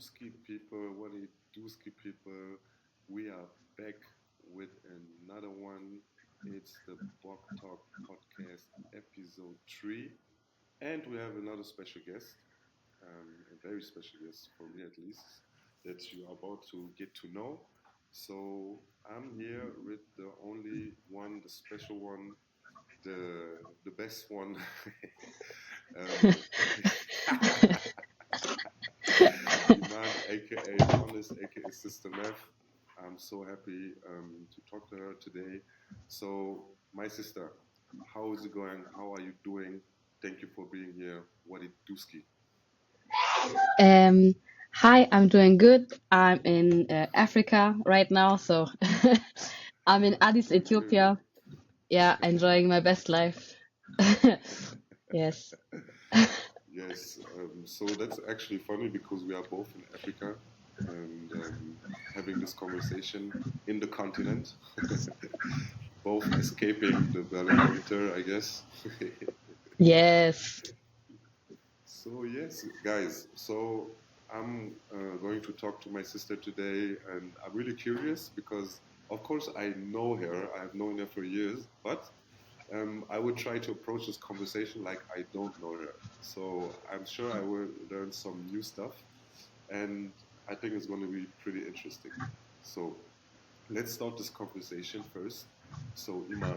What's people? What it Dooski people? We are back with another one. It's the Bucktalk podcast, episode 3. And we have another special guest, a very special guest for me at least, that you are about to get to know. So I'm here with the only one, the special one, the best one. um, Iman, aka Honest, aka Sister Meth. I'm so happy to talk to her today. So, my sister, how is it going? How are you doing? Thank you for being here. What it dooski? Um, Hi, I'm doing good. I'm in Africa right now, so I'm in Addis, Really? Ethiopia. Yeah, enjoying my best life. Yes. Yes. So that's actually funny because we are both in Africa and having this conversation in the continent, both escaping the Berlin winter, I guess. Yes. So yes, guys. So I'm going to talk to my sister today, and I'm really curious because, of course, I know her. I've known her for years, but I would try to approach this conversation like I don't know her. So I'm sure I will learn some new stuff, and I think it's going to be pretty interesting. So let's start this conversation first. So Iman,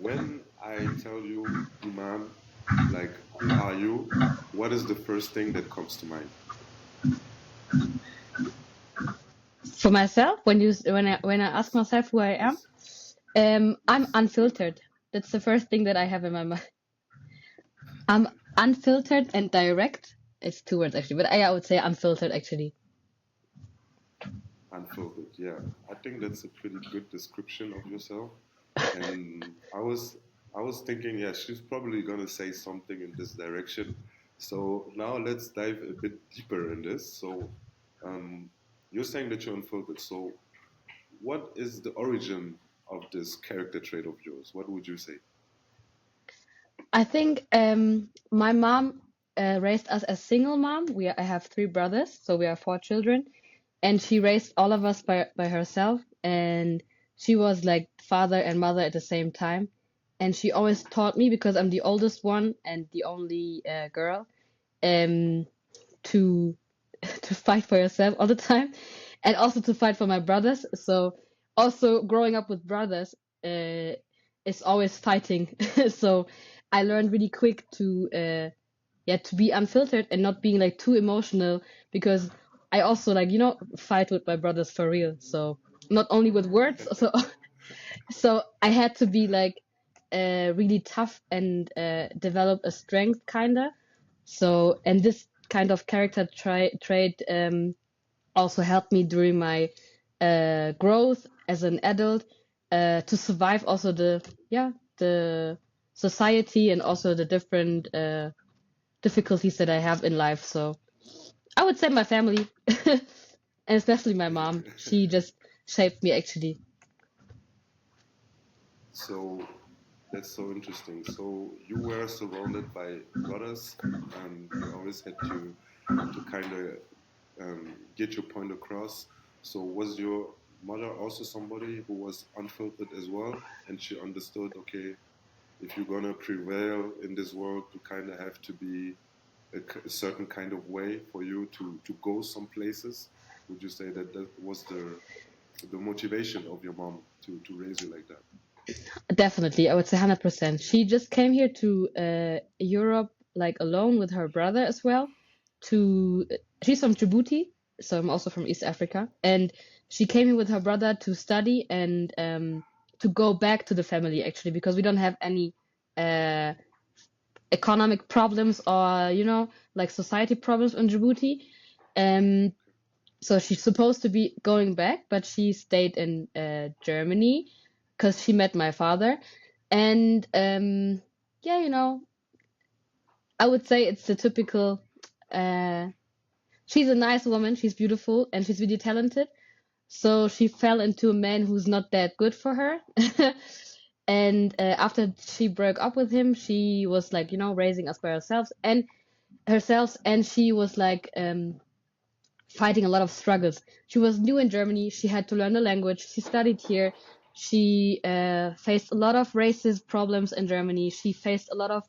when I tell you Iman, like who are you? What is the first thing that comes to mind? For myself, when I ask myself who I am, Yes, I'm yes, you. unfiltered. That's the first thing that I have in my mind. I'm unfiltered and direct. It's two words actually, but I would say unfiltered actually. Unfiltered. Yeah, I think that's a pretty good description of yourself. And I was thinking, yeah, she's probably gonna say something in this direction. So now let's dive a bit deeper in this. So um, you're saying that you're unfiltered. So what is the origin of this character trait of yours? What would you say? I think my mom raised us as single mom. I have three brothers, so we are four children, and she raised all of us by herself. And she was like father and mother at the same time. And she always taught me because I'm the oldest one and the only girl, um, to to fight for yourself all the time, and also to fight for my brothers. So also growing up with brothers, is always fighting. So I learned really quick to yeah, to be unfiltered and not being like too emotional, because I also like, fight with my brothers for real. So not only with words, so so I had to be like really tough and develop a strength kinda. So, and this kind of character trait also helped me during my growth as an adult, to survive also the society and also the different difficulties that I have in life. So I would say my family, and especially my mom. She just shaped me actually. So that's so interesting. So you were surrounded by brothers, and you always had to kind of get your point across. So was your mother also somebody who was unfiltered as well, and she understood, okay, if you're gonna prevail in this world, you kind of have to be a certain kind of way for you to go some places. Would you say that that was the motivation of your mom to raise you like that? Definitely, I would say 100%. She just came here to Europe like alone with her brother as well. To She's from Djibouti, so I'm also from East Africa, and she came here with her brother to study and to go back to the family actually, because we don't have any uh, economic problems or like society problems in Djibouti. Um, so she's supposed to be going back, but she stayed in Germany because she met my father. And yeah, I would say it's the typical. Uh, she's a nice woman. She's beautiful and she's really talented. So she fell into a man who's not that good for her. And after she broke up with him, she was like, raising us by herself, and she was like, fighting a lot of struggles. She was new in Germany. She had to learn the language. She studied here. She faced a lot of racist problems in Germany. She faced a lot of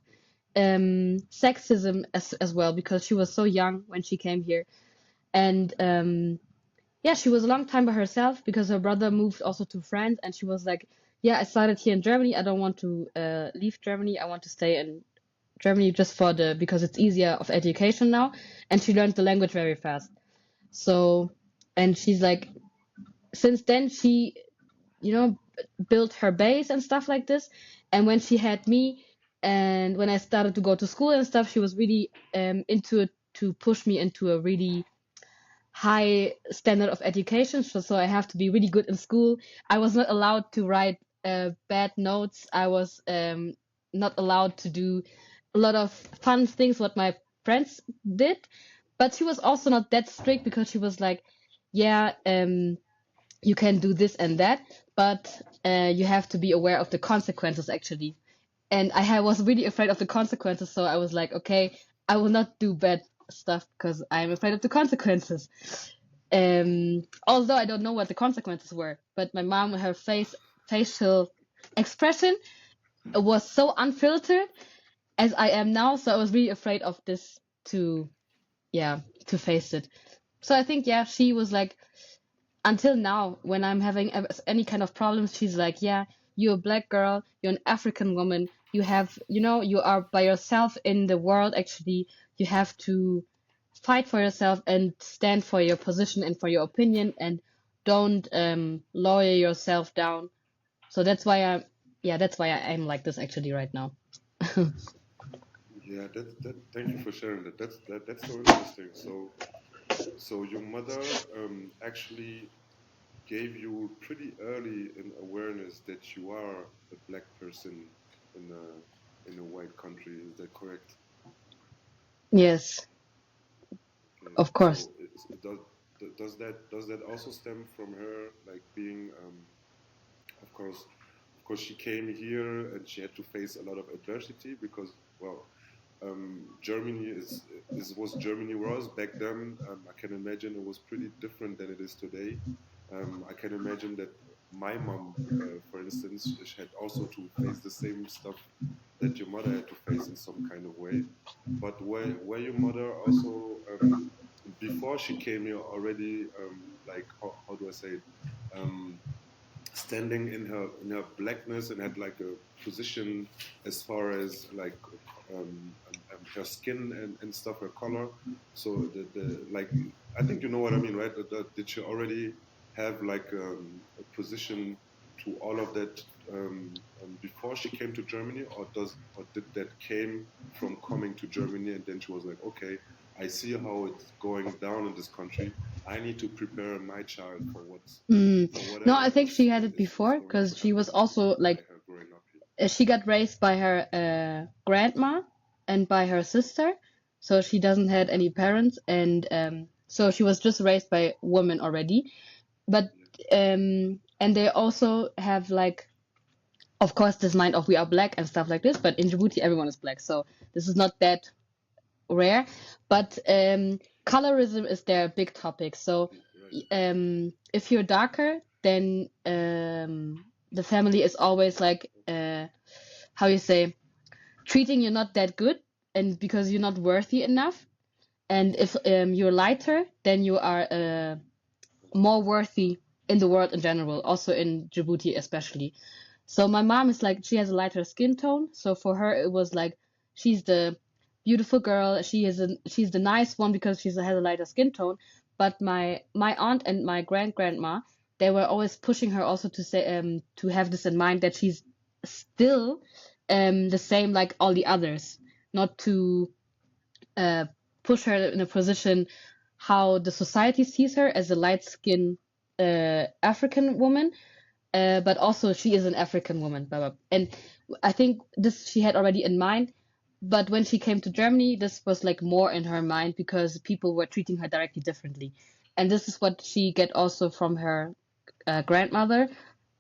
sexism as well because she was so young when she came here. And yeah, she was a long time by herself because her brother moved also to France, and she was like, "Yeah, I started here in Germany. I don't want to leave Germany. I want to stay in Germany just for the because it's easier of education now." And she learned the language very fast. So, and she's like, since then she, you know, built her base and stuff like this. And when she had me, and when I started to go to school and stuff, she was really into it to push me into a really high standard of education. So I have to be really good in school. I was not allowed to write bad notes. I was not allowed to do a lot of fun things what my friends did. But she was also not that strict because she was like, yeah, you can do this and that, but you have to be aware of the consequences actually. And was really afraid of the consequences, so I was like, okay, I will not do bad stuff because I'm afraid of the consequences. Although I don't know what the consequences were, but my mom, her facial expression was so unfiltered as I am now, so I was really afraid of this to, yeah, to face it. So I think, yeah, she was like, until now, when I'm having any kind of problems, she's like, yeah, you're a black girl, you're an African woman, you have, you are by yourself in the world, actually, you have to fight for yourself and stand for your position and for your opinion and don't lower yourself down. So that's why I'm like this actually right now. Yeah, thank you for sharing that. That's so interesting. So your mother actually gave you pretty early an awareness that you are a black person in a white country. Is that correct? Yes, Okay. of course. So does that also stem from her like being of course she came here and she had to face a lot of adversity because well Germany is was Germany was back then. I can imagine it was pretty different than it is today. I can imagine that my mom, for instance, she had also to face the same stuff that your mother had to face in some kind of way. But were your mother also before she came here already like how do I say it? Um, Standing in her blackness and had like a position as far as like her skin and stuff, her color. So the like I think you know what I mean, right? Did she already have like a position to all of that before she came to Germany, or did that came from coming to Germany and then she was like, okay, I see how it's going down in this country. I need to prepare my child Mm. for No, I whatever think she had it is before going to because she was happen also by like her growing up here. she got raised by her grandma and by her sister, so she doesn't had any parents, and so she was just raised by women already. But Yeah, and they also have like, of course, this mind of we are black and stuff like this. But in Djibouti, everyone is black, so this is not that rare. But colorism is their big topic. So right. if you're darker, then the family is always like how you say, treating you not that good, and because you're not worthy enough. And if you're lighter, then you are more worthy in the world in general, also in Djibouti especially. So my mom is like, she has a lighter skin tone, so for her it was like she's the beautiful girl. She's the nice one because she has a lighter skin tone. But my aunt and my grandma, they were always pushing her also to say to have this in mind that she's still the same like all the others, not to uh, push her in a position how the society sees her as a light skinned African woman, but also she is an African woman. Blah, blah. And I think this she had already in mind. But when she came to Germany, this was like more in her mind because people were treating her directly differently. And this is what she get also from her grandmother,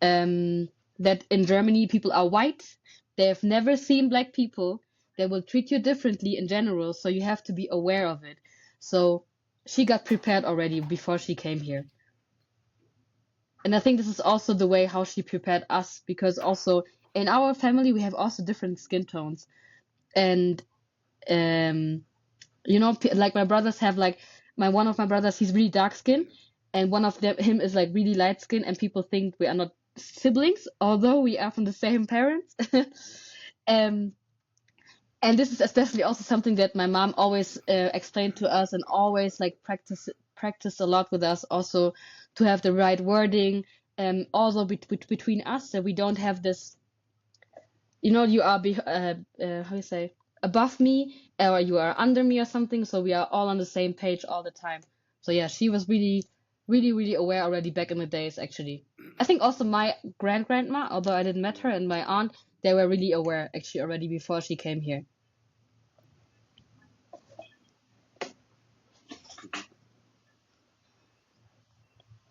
um, that in Germany people are white. They have never seen black people. They will treat you differently in general, so you have to be aware of it. So she got prepared already before she came here. And I think this is also the way how she prepared us, because also in our family we have also different skin tones. And like my brothers have like one of my brothers, he's really dark skin, and one of him is like really light skin, and people think we are not siblings, although we are from the same parents. um and this is especially also something that my mom always explained to us, and always like practice a lot with us, also to have the right wording, also between us, that we don't have this, you are how you say, above me, or you are under me or something, so we are all on the same page all the time. So yeah, she was really really really aware already back in the days, actually. I think also my grandma, although I didn't met her, and my aunt, they were really aware actually already before she came here. Mhm.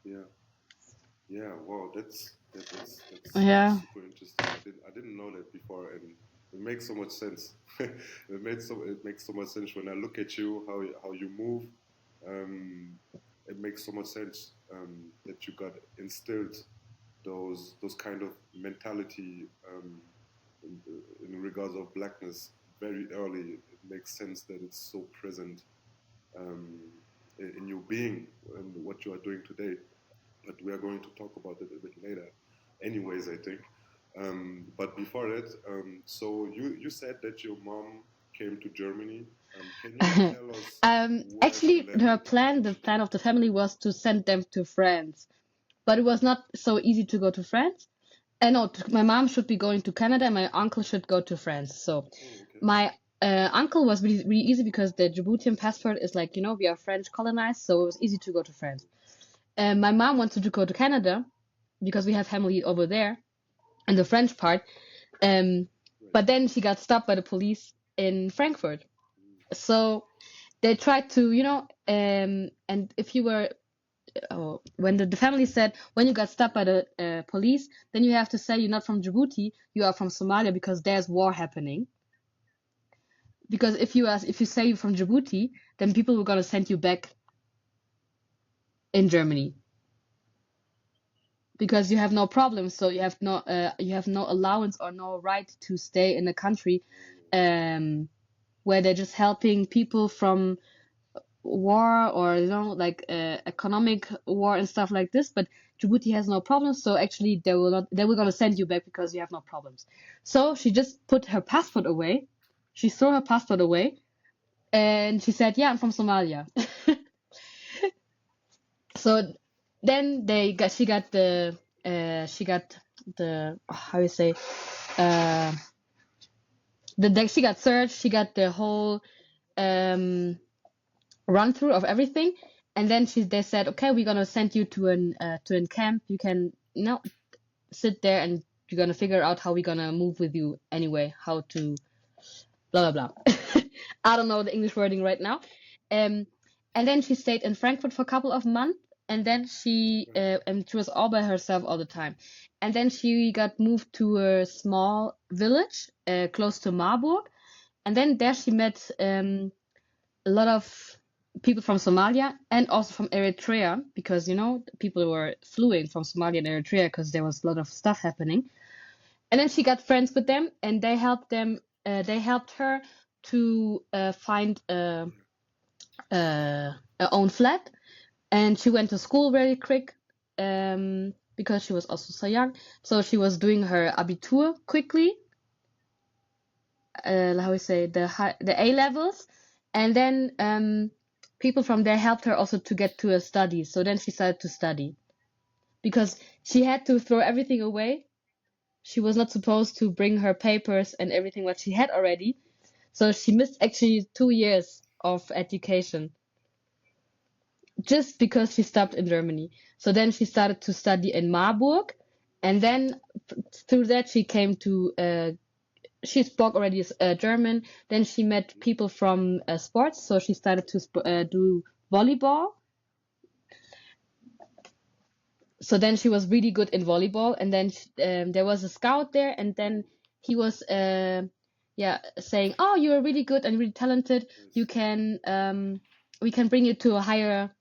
Yeah. Yeah, wow, that's Yeah. super interesting. I didn't know that before, and it makes so much sense. It makes so much sense when I look at you, how you move. Um, it makes so much sense that you got instilled those kind of mentality in, in regards of blackness very early. It makes sense that it's so present um, in your being and what you are doing today, but we are going to talk about it a bit later. Anyways, I think. But before that, so you said that your mom came to Germany. Can you tell us where she Actually, landed when the she plan came? of the family was to send them to France, but it was not so easy to go to France. And no, my mom should be going to Canada, and my uncle should go to France. So Oh, okay. my uncle was really, really easy, because the Djiboutian passport is like, we are French colonized, so it was easy to go to France. My mom wanted to go to Canada because we have family over there in the French part. Um, Right. but then she got stopped by the police in Frankfurt. So they tried to, and if you were, when the family said, when you got stopped by the police, then you have to say you're not from Djibouti, you are from Somalia, because there's war happening. Because if you say you're from Djibouti, then people were gonna send you back in Germany, because you have no problem, so you have no allowance or no right to stay in a country um where they're just helping people from war, or like economic war and stuff like this. But Djibouti has no problems, so actually they were gonna send you back because you have no problems. So she just put her passport away. She threw her passport away, and she said, "Yeah, I'm from Somalia." So then she got the how you say, uh she got searched. She got the whole um run through of everything, and then they said, okay, we're gonna send you to an camp. You can sit there, and you're gonna figure out how we're gonna move with you anyway, how to blah blah blah. I don't know the English wording right now. Um, and then she stayed in Frankfurt for a couple of months, and then Right. she was all by herself all the time. And then she got moved to a small village close to Marburg, and then there she met a lot of people from Somalia, and also from Eritrea, because people were fleeing from Somalia and Eritrea because there was a lot of stuff happening. And then she got friends with them, and they helped them. They helped her to find a own flat, and she went to school very quick, because she was also so young. So she was doing her Abitur quickly, how we say, the A levels, and then people from there helped her also to get to a study. So then she started to study, because she had to throw everything away. She was not supposed to bring her papers and everything what she had already. So she missed actually 2 years of education just because she stopped in Germany. So then she started to study in Marburg, and then through that she came to she spoke already German. Then she met people from sports, so she started to do volleyball. So then she was really good in volleyball, and then there was a scout there, and then he was yeah, saying, "Oh, you are really good and really talented. You Nice. can we can bring you to a higher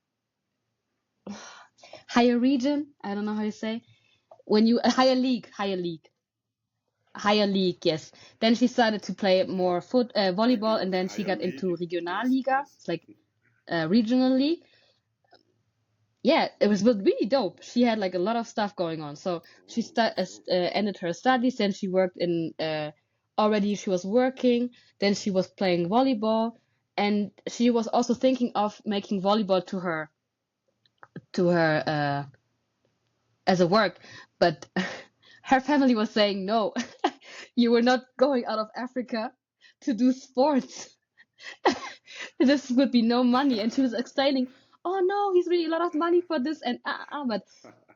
region. I don't know how you say when you a higher league. Yes. Then she started to play more volleyball, and then she Higher got into league. Yes, Regionalliga. yes. It's like regional league. Yeah, it was really dope. She had like a lot of stuff going on. So she Oh, that's dope. ended her studies. Then she worked in already she was working. Then she was playing volleyball, and she was also thinking of making volleyball to her as a work. But her family was saying no. You were not going out of Africa to do sports. This would be no money. And she was explaining, oh no, he's really a lot of money for this and but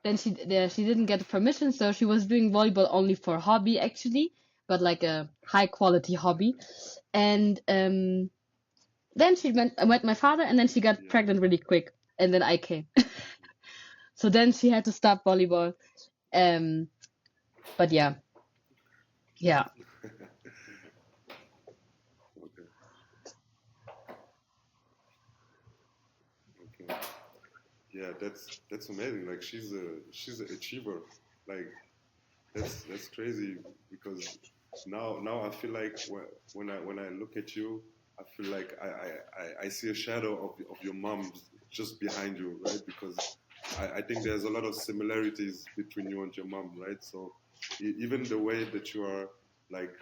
then she didn't get permission, so she was doing volleyball only for hobby actually, but like a high quality hobby. And then she met my father, and then she got Yeah. pregnant really quick, and then I came. So then she had to stop volleyball. Um, but yeah, yeah. Okay. Okay. Yeah, that's amazing. Like she's an achiever. Like that's crazy because now I feel like when I look at you, I feel like I see a shadow of your mom just behind you, right? Because I think there's a lot of similarities between you and your mom, right? So even the way that you are like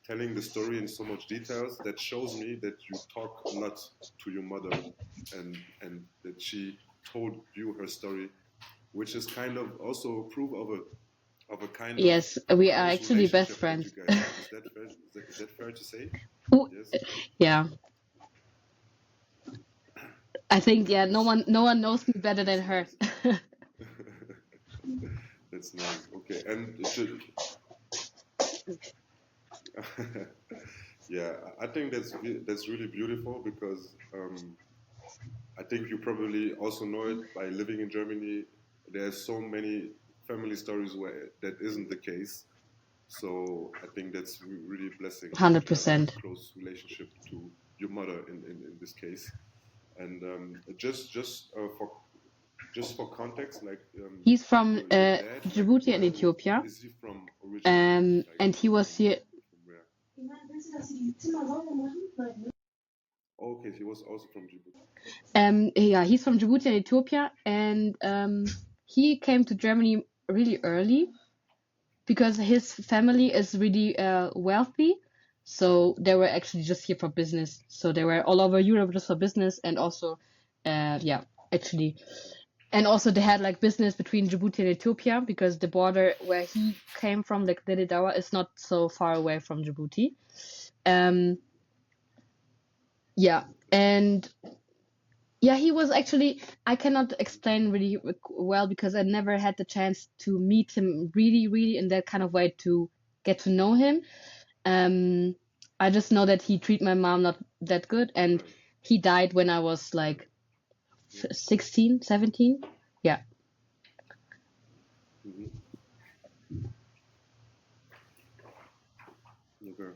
telling the story in so much details, that shows me that you talk a lot to your mother, and that she told you her story, which is kind of also proof of a kind of Yes, we are close actually best relationship that you friends. guys have. Is that fair? Is that fair to say? Who- Yes. yeah, I think yeah, Nice. no one knows me better than That's her. nice. That's nice. Okay, and yeah, I think that's really beautiful because I think you probably also know it by living in Germany. There's so many family stories where that isn't the case. So I think that's really a blessing that you have a 100%. close relationship to your mother in this case. And just for context, like He's from your dad, like Djibouti and Ethiopia. is he from originally? Like And he was here. from where? Okay, he was also from Djibouti. Yeah, he's from Djibouti and Ethiopia, and he came to Germany really early because his family is really wealthy. So they were actually just here for business. So they were all over Europe just for business, and also, yeah, actually, and also they had like business between Djibouti and Ethiopia because the border where he came from, like Delidawa, is not so far away from Djibouti. Um, yeah, and yeah, he was actually, I cannot explain really well because I never had the chance to meet him really, really in that kind of way to get to know him. Um, I just know that he treated my mom not that good, and Right. he died when I was like Yeah. 16, 17. Yeah. Mm-hmm. Okay.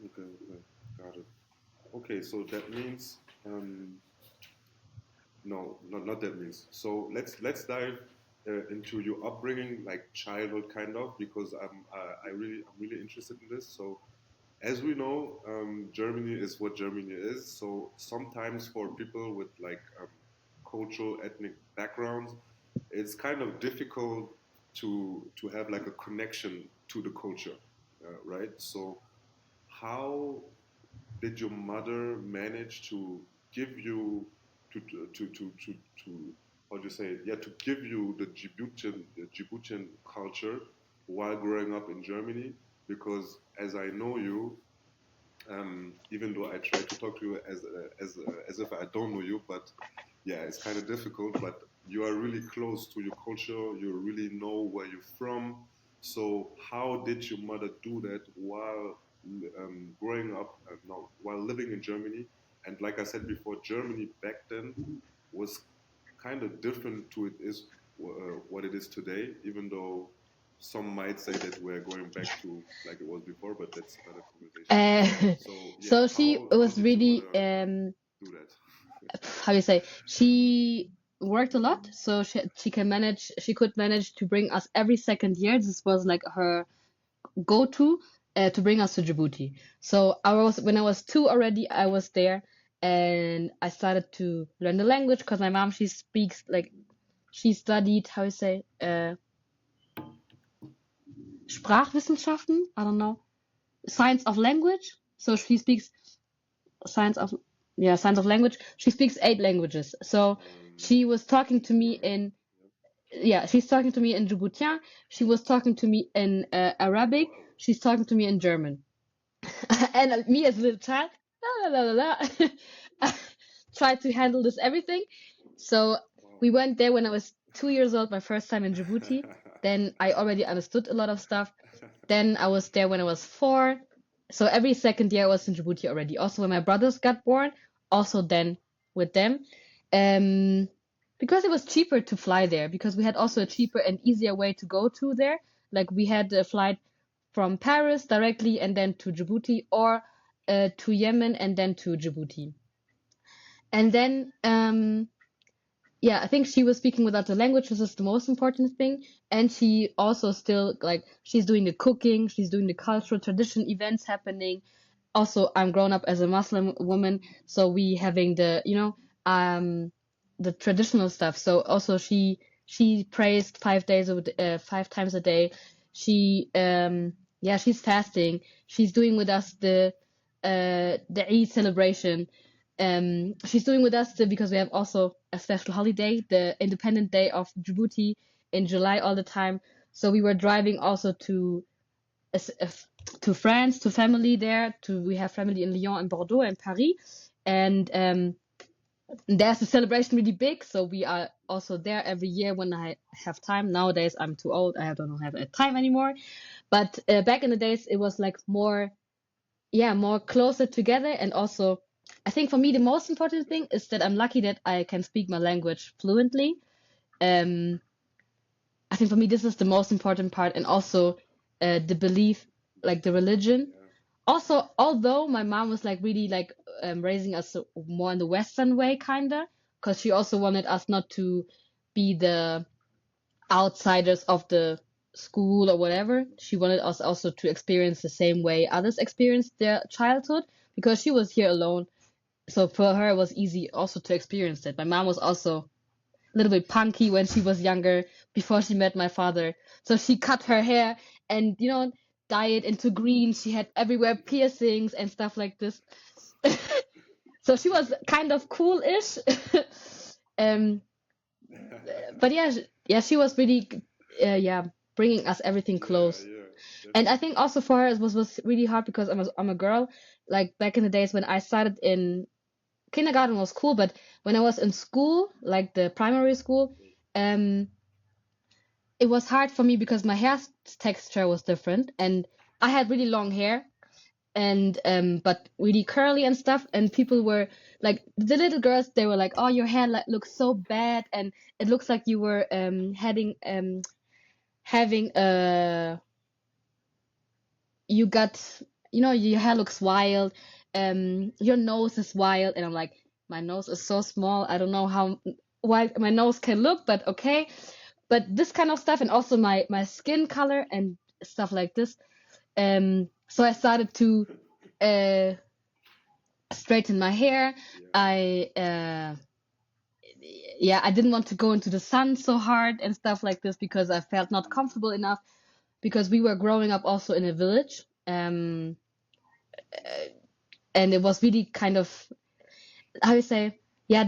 Okay. Okay. Got it. Okay. So that means no, not that means. So let's dive into your upbringing, like childhood, kind of, because I'm really interested in this. So as we know, Germany is what Germany is. So sometimes for people with like cultural ethnic backgrounds, it's kind of difficult to have like a connection to the culture, right? So how did your mother manage to give you to how do you say it? Yeah, to give you the Djiboutian culture while growing up in Germany? Because as I know you, even though I try to talk to you as if I don't know you, but yeah, it's kind of difficult. But you are really close to your culture. You really know where you're from. So how did your mother do that while growing up? No, while living in Germany. And like I said before, Germany back then was kind of different to it is what it is today. Even though some might say that we're going back to like it was before, but that's another conversation. Uh, So yeah, so she how was did your really mother do that? how you say, she worked a lot, so she could manage to bring us every second year. This was like her go-to to bring us to Djibouti. So when I was 2 already, I was there, and I started to learn the language because my mom, she speaks like, she studied, how you say, Sprachwissenschaften, I don't know, science of language. So she speaks science of, yeah, science of language. She speaks 8 languages. So she was talking to me in, yeah, she's talking to me in Djiboutian. She was talking to me in Arabic. She's talking to me in German. And me as a little child, la la la la la, tried to handle this everything. So Wow. we went there when I was 2 years old, my first time in Djibouti. Then I already understood a lot of stuff. Then I was there when I was 4. So every second year I was in Djibouti already. Also when my brothers got born, also then with them. Um, because it was cheaper to fly there, because we had also a Yes. cheaper and easier way to go to there. Like we had a flight from Paris directly and then to Djibouti, or to Yemen and then to Djibouti. And then yeah, I think she was speaking without the language, which is the most important thing. And she also still, like, she's doing the cooking, she's doing the cultural tradition events happening. Also, I'm grown up as a Muslim woman, so we having the traditional stuff. So also she prays 5 days 5 times a day. She yeah, she's fasting. She's doing with us the Eid celebration. She's doing with us because we have also a special holiday, the Independent Day of Djibouti in July all the time. So we were driving also to France, to family there. We have family in Lyon and Bordeaux and Paris, and there's a celebration really big. So we are also there every year when I have time. Nowadays I'm too old. I don't have time anymore. But back in the days it was like more, yeah, more closer together. And also, I think for me the most important thing is that I'm lucky that I can speak my language fluently. Um, I think for me this is the most important part, and also the belief, like the religion. Yeah. Also, although my mom was like really like raising us more in the Western way, kinda, because she also wanted us not to be the outsiders of the school or whatever. She wanted us also to experience the same way others experienced their childhood, because she was here alone. So for her, it was easy also to experience that. My mom was also a little bit punky when she was younger, before she met my father. So she cut her hair and, dye it into green. She had everywhere piercings and stuff like this. So she was kind of cool-ish. um, but yeah, yeah, she was really, yeah, bringing us everything Yeah, close. yeah, And I definitely. think also for her it was really hard because I'm a girl. Like back in the days when I started in kindergarten was cool, but when I was in school, like the primary school, um, it was hard for me because my hair texture was different, and I had really long hair, and but really curly and stuff, and people were like, the little girls, they were like, oh, your hair like looks so bad, and it looks like you were having a, you got, your hair looks wild, your nose is wild. And I'm like, my nose is so small, I don't know how wild my nose can look, but okay. But this kind of stuff, and also my skin color and stuff like this. So I started to uh straighten my hair. Yeah. I Yeah, I didn't want to go into the sun so hard and stuff like this, because I felt not comfortable enough, because we were growing up also in a village. And it was really kind of, how you say, yeah,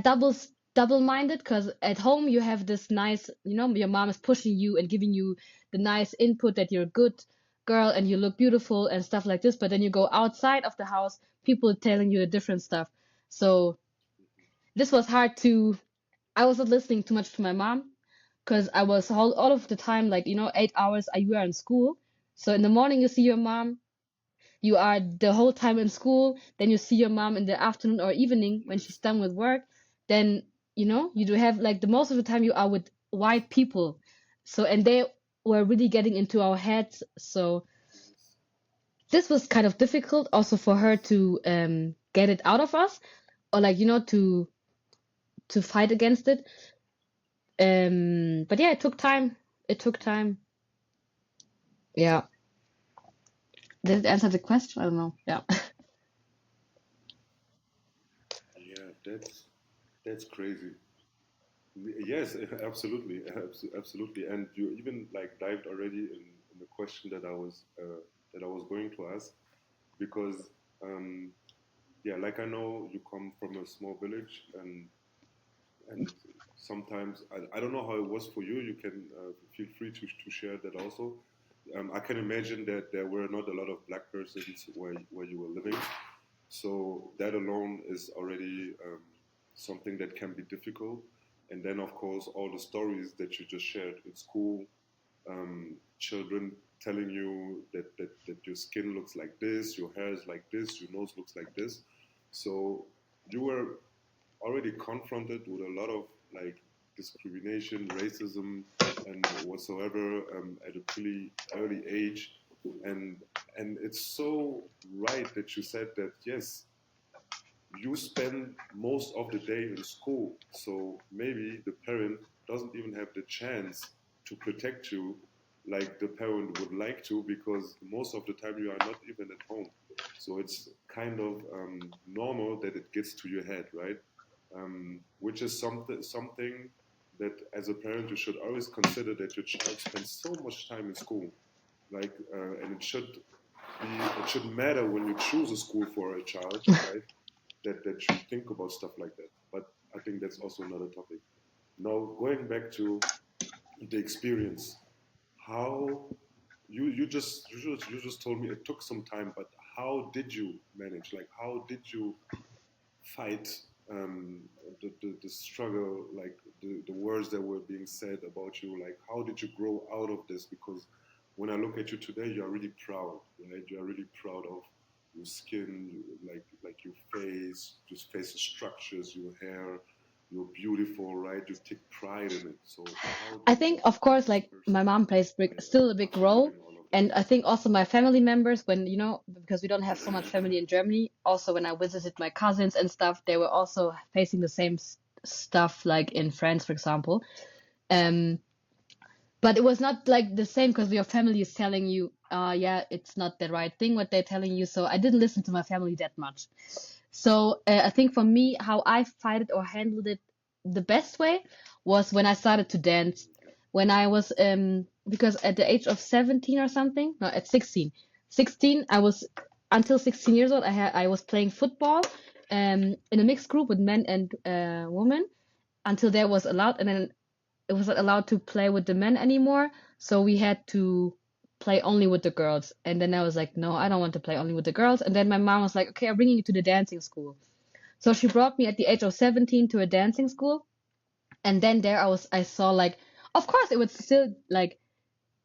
double-minded, because at home you have this nice, your mom is pushing you and giving you the nice input that you're a good girl and you look beautiful and stuff like this. But then you go outside of the house, people telling you the different stuff. So this was hard to, I was not listening too much to my mom, because I was all of the time, like, 8 hours you are in school. So in the morning you see your mom, you are the whole time in school, then you see your mom in the afternoon or evening when she's Yes. done with work. Then, you do have, like, the most of the time you are with white people. So, and they were really getting into our heads. So Yes. this was kind of difficult also for her Yes. to get it out of us, or like, to. to fight against it. But yeah, it took time. It took time. Yeah. Did it answer the question? I don't know. Yeah. Yeah, that's crazy. Yes, absolutely, absolutely. And you even like dived already in the question that I was going to ask because um, yeah, like I know you come from a small village and sometimes I don't know how it was for you. You can feel free to share that also. I can imagine that there were not a lot of black persons where you were living, so that alone is already something that can be difficult. And then, of course, all the stories that you just shared in school, children telling you that your skin looks like this, your hair is like this, your nose looks like this. So you were already confronted with a lot of like discrimination, racism, and whatsoever at a pretty early age, and and it's so right that you said that yes, you spend most of the day in school, so maybe the parent doesn't even have the chance to protect you like the parent would like to because most of the time you are not even at home. So it's kind of normal that it gets to your head, right? Which is something that as a parent you should always consider that your child spends so much time in school, like, and it should matter when you choose a school for a child, right? That you think about stuff like that. But I think that's also another topic. Now going back to the experience, how you just told me it took some time, but how did you manage? Like how did you fight um, the struggle, like the words that were being said about you? Like how did you grow out of this? Because when I look at you today, you are really proud, right? You are really proud of your skin, like your face, just facial structures, your hair. You're beautiful, right? You take pride in it. So how I did think, you of grow course, as a like my person mom plays still a big role. during all of And this? I think also my family members, when, because we don't have so much family in Germany, also when I visited my cousins and stuff, they were also facing the same stuff like in France, for example. Um, but it was not like the same because your family is telling you, yeah, it's not the right thing what they're telling you. So I didn't listen to my family that much. So I think for me, how I fight it or handled it the best way was when I started to dance. When I was because at the age of 17 or something, no, at 16, 16 I was until 16 years old. I was playing football in a mixed group with men and women until that was allowed, and then it wasn't allowed to play with the men anymore. So we had to play only with the girls. And then I was like, no, I don't want to play only with the girls. And then my mom was like, okay, I'm bringing you to the dancing school. So she brought me at the age of 17 to a dancing school. And then there I saw like, of course, it was still like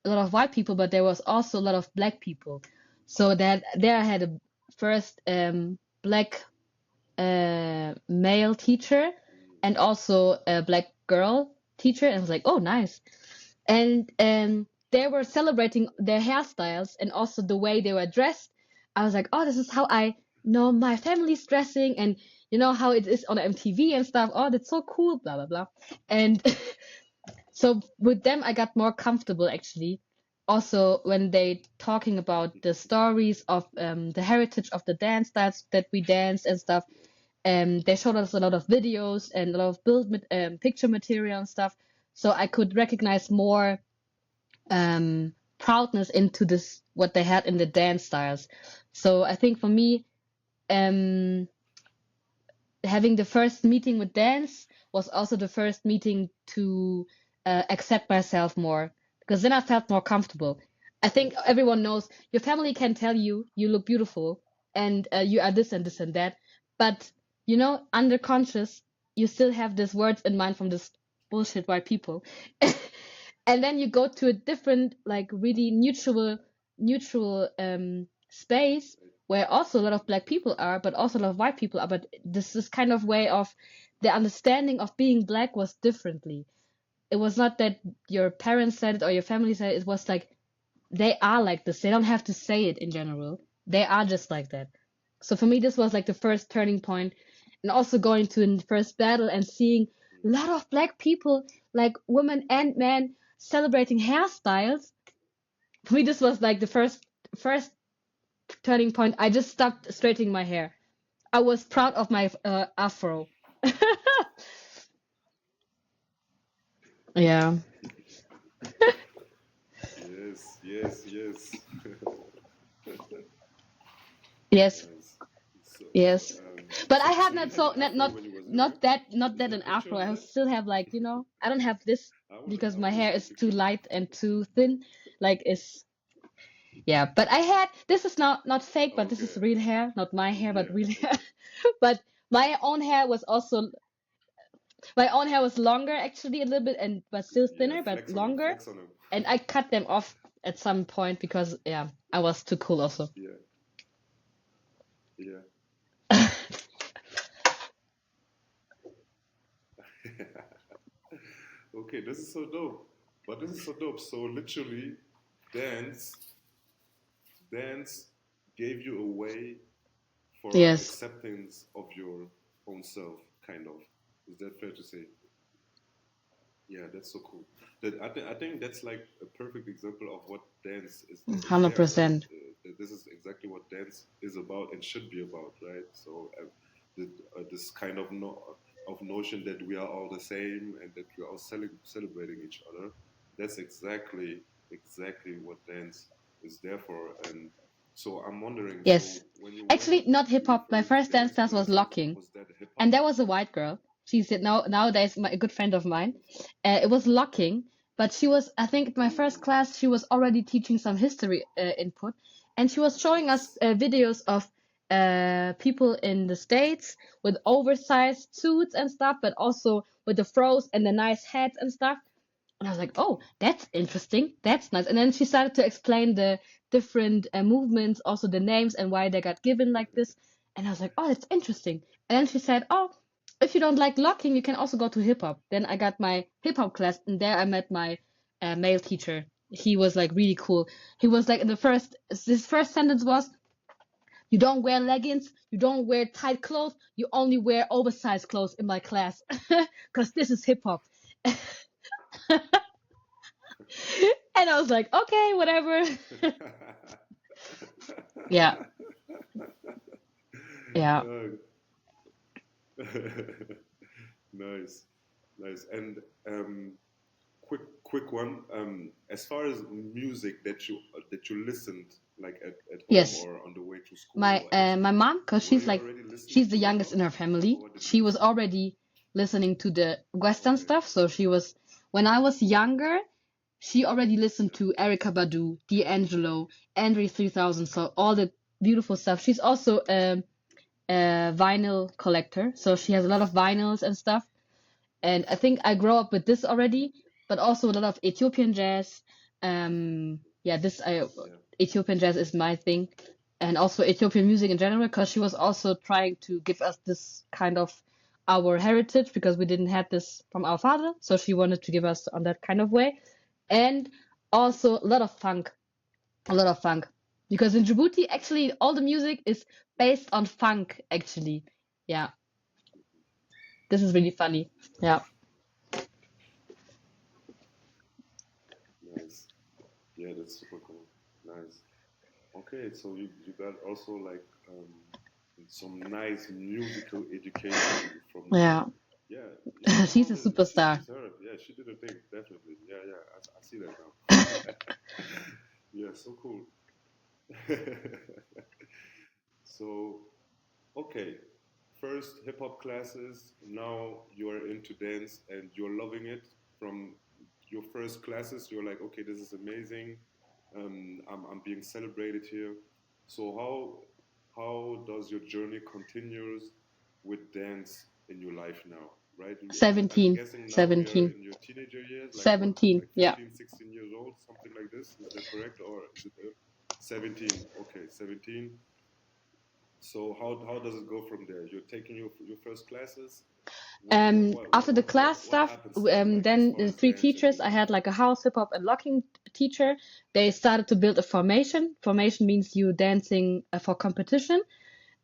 a lot of white people, but there was also a lot of black people. So that there I had a first black male teacher and also a black girl teacher. And I was like, oh, nice. And they were celebrating their hairstyles and also the way they were dressed. I was like, oh, this is how I know my family's dressing, and you know how it is on MTV and stuff. Oh, that's so cool, blah blah blah. And so with them, I got more comfortable actually. Also, when they talking about the stories of the heritage of the dance styles that we danced and stuff, they showed us a lot of videos and a lot of picture material and stuff, so I could recognize more proudness into this what they had in the dance styles. So I think for me, um, having the first meeting with dance was also the first meeting to accept myself more because then I felt more comfortable. I think everyone knows your family can tell you you look beautiful and you are this and this and that, but under conscious, you still have these words in mind from this bullshit white people. And then you go to a different, like really neutral space where also a lot of black people are, but also a lot of white people are. But this kind of way of the understanding of being black was differently. It was not that your parents said it or your family said it. It was like they are like this. They don't have to say it in general. They are just like that. So for me, this was like the first turning point. and also going to the first battle and seeing a lot of black people, like women and men, celebrating hairstyles. For me, this was like the first turning point. I just stopped straightening my hair. I was proud of my afro. Yeah. Yes, yes, yes. Yes. Nice. So, Yes. But I so have you not had an so afro when you was young? not Is that there an a picture afro. of I that? still have like, I don't have this because I my want to hair see a is too picture. light and too thin. Like it's yeah. But I had this is not fake, but this is Okay. real hair, not my hair, but Yeah. real hair. Okay. But my own hair was longer actually a little bit and but still Yeah. thinner, but Flex on him. longer. Flex on him. And I cut them off at some point because yeah, I was too cool also. Yeah. Yeah. Okay. This is so dope. But this is so dope. So literally, dance, dance gave you a way for Yes. acceptance of your own self, kind of. Is that fair to say? Yeah, that's so cool. I think that's like a perfect example of what dance is there, right? 100%. This is exactly what dance is about and should be about, right? So this kind of of notion that we are all the same and that we are all celebrating each other. That's exactly what dance is there for. And so I'm wondering, Yes. so when you went Actually, not hip to your hop. My first first dance dance class was classes, locking, was that hip and hop? there was a white girl. She's nowadays a good friend of mine. It was locking, but she was, I think, my first Ooh, class. She was already teaching some history input, and she was showing us nice. videos of people in the States with oversized suits and stuff, but also with the fros and the nice hats and stuff. And I was like, oh, that's interesting. That's nice. And then she started to explain the different movements, also the names and why they got given like this. And I was like, oh, that's interesting. And then she said, oh, if you don't like locking, you can also go to hip hop. Then I got my hip hop class, and there I met my male teacher. He was like really cool. He was like his first sentence was, you don't wear leggings, you don't wear tight clothes, you only wear oversized clothes in my class. Because this is hip hop. And I was like, okay, whatever. Yeah, yeah. Uh, nice, nice. And quick one. As far as music that you listened like at home Yes. or on the way to school My or at uh, my school, mom, because were you already listening she's the to hip youngest hop, in her family, or did she you was start? already listening to the Western Okay, stuff. So she was, when I was younger, she already listened yeah, to Erykah Badu, D'Angelo, Andre 3000, so all the beautiful stuff. She's also a vinyl collector, so she has a lot of vinyls and stuff. And I think I grew up with this already, but also a lot of Ethiopian jazz. Yeah, yeah, Ethiopian jazz is my thing, and also Ethiopian music in general, because she was also trying to give us this kind of our heritage because we didn't have this from our father, so she wanted to give us on that kind of way, and also a lot of funk, because in Djibouti actually all the music is based on funk actually. Yeah, this is really funny. Yeah. nice. Yeah, that's super cool. Nice. Okay, so you got also like some nice musical education from Yeah. yeah, yeah. She's No, a superstar. she's her. Yeah, she did a thing definitely. Yeah, yeah. I see that now. Yeah, so cool. So okay, first hip hop classes. Now you are into dance and you're loving it. From your first classes, you're like, okay, this is amazing. I'm being celebrated here. So how does your journey continues with dance in your life now? Right? I'm 17, guessing now you're 17, in your teenager years, like what, 17. like Yeah. 15, 16 years old, something like this. Is that correct, or is it 17? Okay, 17. So how does it go from there? You're taking your first classes. After the class What stuff, happens then? Like as then far the as three dance in teachers, your I life? had like a house, hip hop, and locking teacher. They started to build a formation. Formation means you dancing for competition.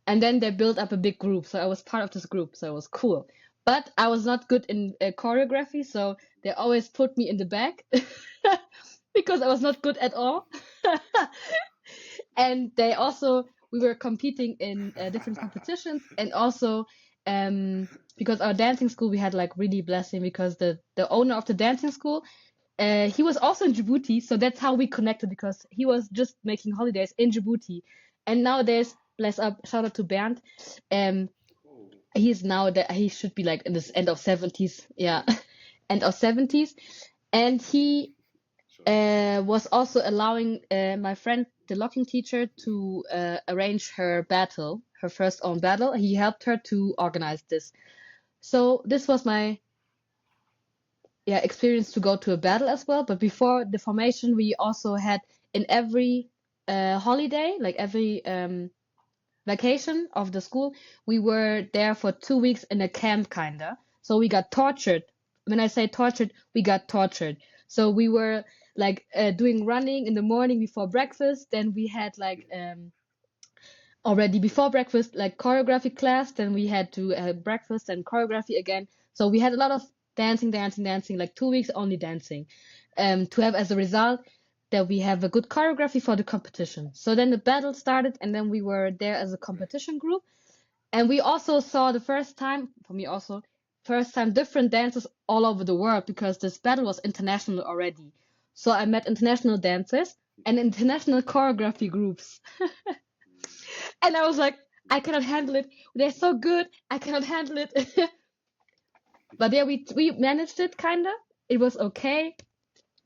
And then they built up a big group, so I was part of this group, so it was cool. But I was not good in choreography, so they always put me in the back because I was not good at all. And they also we were competing in different competitions, and also um because our dancing school we had like really blessing because the owner of the dancing school he was also in Djibouti, so that's how we connected because he was just making holidays in Djibouti. And nowadays, bless up, shout out to Bernd. Um, Oh, he's now that he should be like in this end of 70s, yeah, end of 70s, and he sure. was also allowing my friend, the locking teacher, to arrange her battle, her first own battle. He helped her to organize this. So this was my experience to go to a battle as well. But before the formation, we also had in every holiday, like every vacation of the school, we were there for 2 weeks in a camp, kinda. So we got tortured. When I say tortured, we got tortured. So we were like doing running in the morning before breakfast. Then we had like already before breakfast like choreography class. Then we had to breakfast and choreography again. So we had a lot of dancing, dancing, dancing. Like 2 weeks only dancing, to have as a result that we have a good choreography for the competition. So then the battle started, and then we were there as a competition group, and we also saw the first time, for me also, first time different dancers all over the world because this battle was international already. So I met international dancers and international choreography groups. And I was like, I cannot handle it. They're so good. I cannot handle it. But yeah, we managed it kinda. It was okay.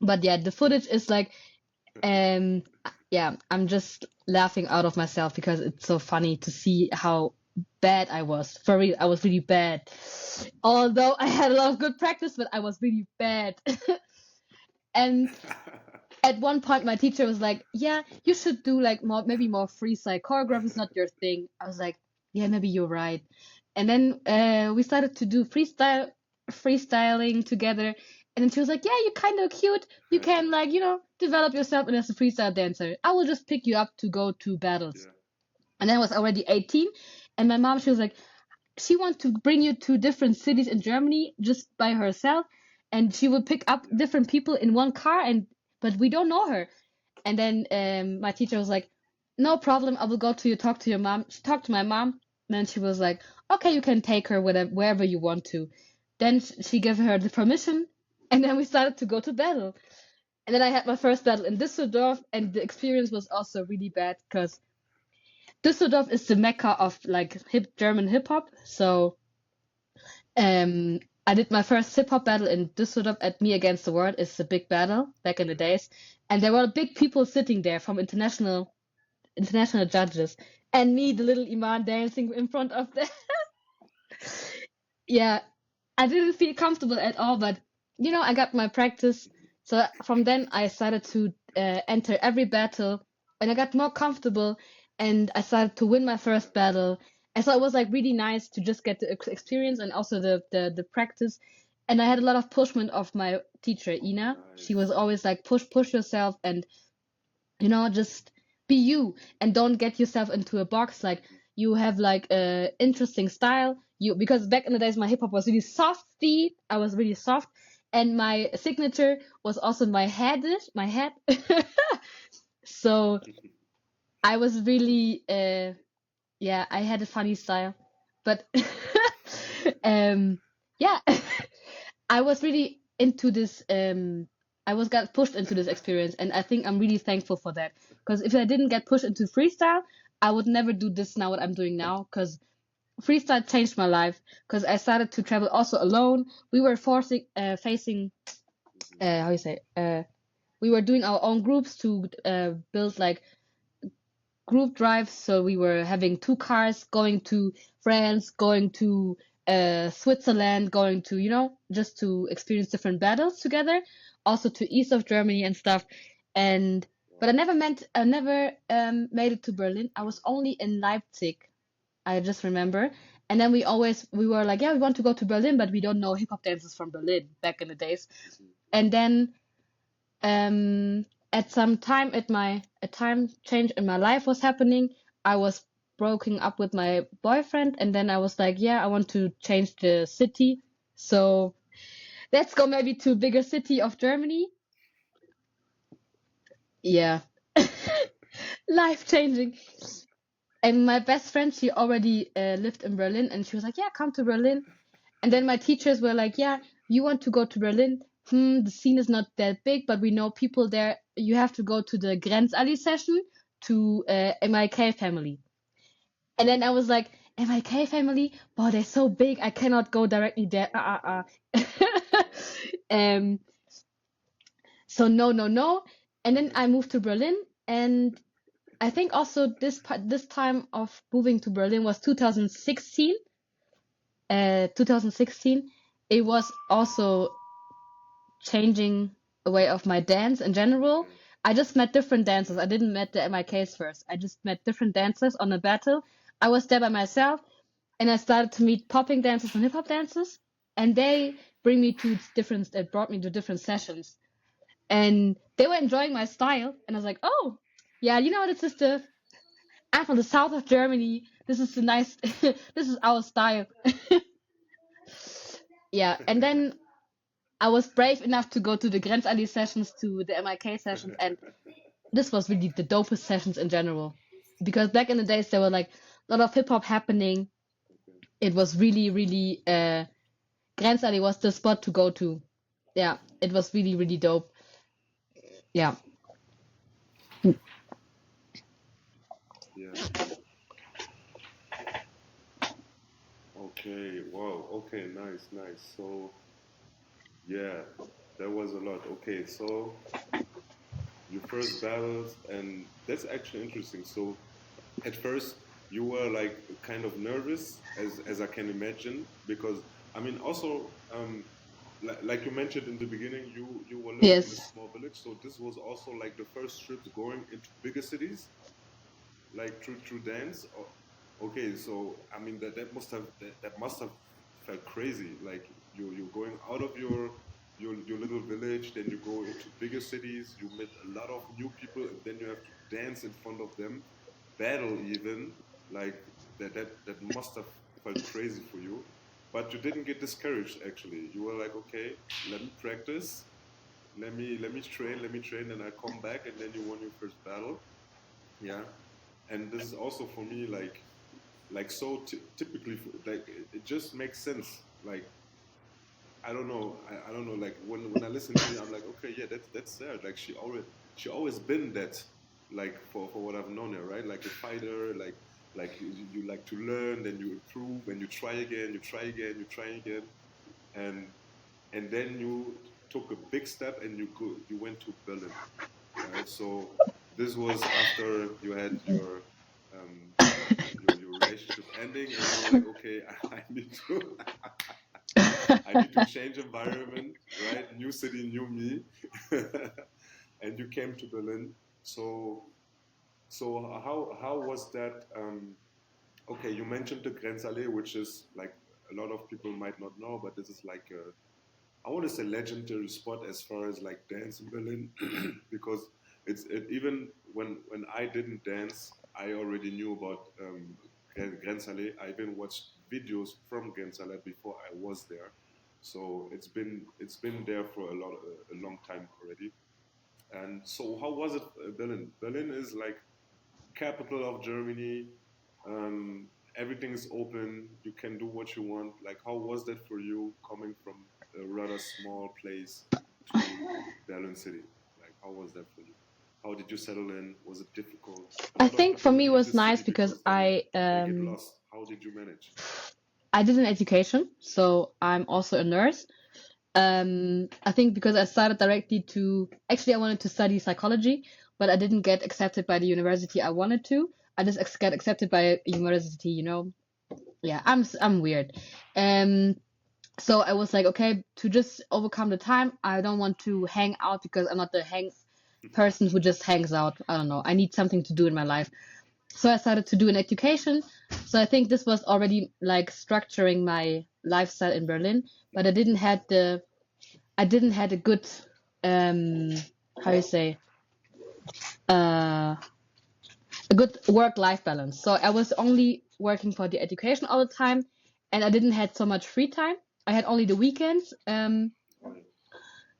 But yeah, the footage is like um yeah, I'm just laughing out of myself because it's so funny to see how bad I was. For real, I was really bad. Although I had a lot of good practice, but I was really bad. And at one point, my teacher was like, "Yeah, you should do like more, maybe more freestyle. Choreography is not your thing." I was like, "Yeah, maybe you're right." And then we started to do freestyling together. And then she was like, "Yeah, you're kind of cute. You can like, develop yourself and as a freestyle dancer. I will just pick you up to go to battles." Yeah. And then I was already 18, and my mom, she was like, she wants to bring you to different cities in Germany just by herself, and she will pick up Yeah. different people in one car, and but we don't know her. And then my teacher was like, "No problem, I will go to you, talk to your mom." She talked to my mom, and then she was like, "Okay, you can take her wherever you want to." Then she gave her the permission, and then we started to go to battle. And then I had my first battle in Düsseldorf, and the experience was also really bad because Düsseldorf is the mecca of like German hip hop. So um, I did my first hip hop battle in Düsseldorf at Me Against the World. It's a big battle back in the days, and there were big people sitting there from international judges, and me, the little Iman, dancing in front of them. Yeah, I didn't feel comfortable at all, but I got my practice. So from then I started to enter every battle, and I got more comfortable, and I started to win my first battle. And so it was like really nice to just get the experience and also the practice. And I had a lot of pushment of my teacher, Ina. She was Nice. always like, push yourself, and just be you, and don't get yourself into a box. Like, you have like a interesting style, because back in the days my hip hop was really softy. I was really soft, and my signature was also my head. So I was really yeah, I had a funny style, but yeah. I was really into this. I was got pushed into this experience, and I think I'm really thankful for that. Because if I didn't get pushed into freestyle, I would never do this now. What I'm doing now, because freestyle changed my life. Because I started to travel also alone. We were facing, how you say, we were doing our own groups to build like group drives. So we were having two cars going to France, going to Switzerland, going to, just to experience different battles together, also to east of Germany and stuff. And but Wow. I never made it to Berlin. I was only in Leipzig. I just remember. And then we were like, yeah, we want to go to Berlin, but we don't know hip hop dancers from Berlin back in the days. And then at some time a time change in my life was happening. I was broken up with my boyfriend, and then I was like, yeah, I want to change the city. So let's go maybe to a bigger city of Germany. Yeah. Life changing. And my best friend, she already lived in Berlin, and she was like, yeah, come to Berlin. And then my teachers were like, yeah, you want to go to Berlin? The scene is not that big, but we know people there. You have to go to the Grenzallee session to MIK family. And then I was like, MIK family? Wow, they're so big. I cannot go directly there. um, so no, no, no. And then I moved to Berlin, and I think also this time of moving to Berlin was 2016. 2016. It was also changing a way of my dance in general. Okay. I just met different dancers. I didn't met the MIKs first. I just met different dancers on a battle. I was there by myself, and I started to meet popping dancers and hip hop dancers, and they bring me to different. It brought me to different sessions, and they were enjoying my style. And I was like, oh, yeah, this is the. I'm from the south of Germany. This is the nice. This is our style. Yeah, and then I was brave enough to go to the Grenzallee sessions, to the MIK sessions, and this was really the dopest sessions in general. Because back in the days, there were like a lot of hip hop happening. Okay. It was really, really, Grenzallee was the spot to go to. Yeah, it was really, really dope. Yeah. Yeah. Okay. Wow. Okay. Nice. Nice. So yeah, there was a lot. Okay. So your first battles, and that's actually interesting. So at first you were like kind of nervous, as I can imagine, because I mean also like you mentioned in the beginning, you were living in a Yes. small village, so this was also like the first trips going into bigger cities, like through dance. Okay, so I mean that must have felt crazy. Like you're going out of your little village, then you go into bigger cities. You meet a lot of new people, and then you have to dance in front of them, battle even. Like that must have felt crazy for you. But you didn't get discouraged. Actually, you were like, okay, let me practice. Let me train, and I come back, and then you won your first battle. Yeah, and this is also for me like so typically like it just makes sense. Like I don't know, like when I listen to you, I'm like, okay, yeah, that's sad. Like she always been that, like for what I've known her, right? Like a fighter, like you like to learn, then you improve, and you try again, you try again, you try again, and then you took a big step, and you went to Berlin, right? So this was after you had um, your relationship ending, and you were like, okay, I need to I need to change environment, right? New city, new me, and you came to Berlin. So how was that? Okay, you mentioned the Grenzallee, which is like a lot of people might not know, but this is like a, I want to say legendary spot as far as like dance in Berlin, because even when I didn't dance, I already knew about Grenzallee. I even watched videos from Grenzallee before I was there, so it's been there for a long time already. And so, how was it, Berlin? Berlin is like capital of Germany. Everything is open. You can do what you want. Like, how was that for you coming from a rather small place to Berlin City? Like, how was that for you? How did you settle in? Was it difficult? A I lot of think for people me it leave was the city nice because because they get lost. How did you manage? I did an education, so I'm also a nurse. I think because I started directly to actually I wanted to study psychology, but I didn't get accepted by the university I wanted to. I just got accepted by a university, Yeah, I'm weird. Um, so I was like, okay, to just overcome the time, I don't want to hang out because I'm not the hang person who just hangs out. I don't know. I need something to do in my life. So I started to do an education. So I think this was already like structuring my lifestyle in Berlin, but I didn't had a good um how you say uh a good work-life balance. So I was only working for the education all the time, and I didn't had so much free time. I had only the weekends. Right.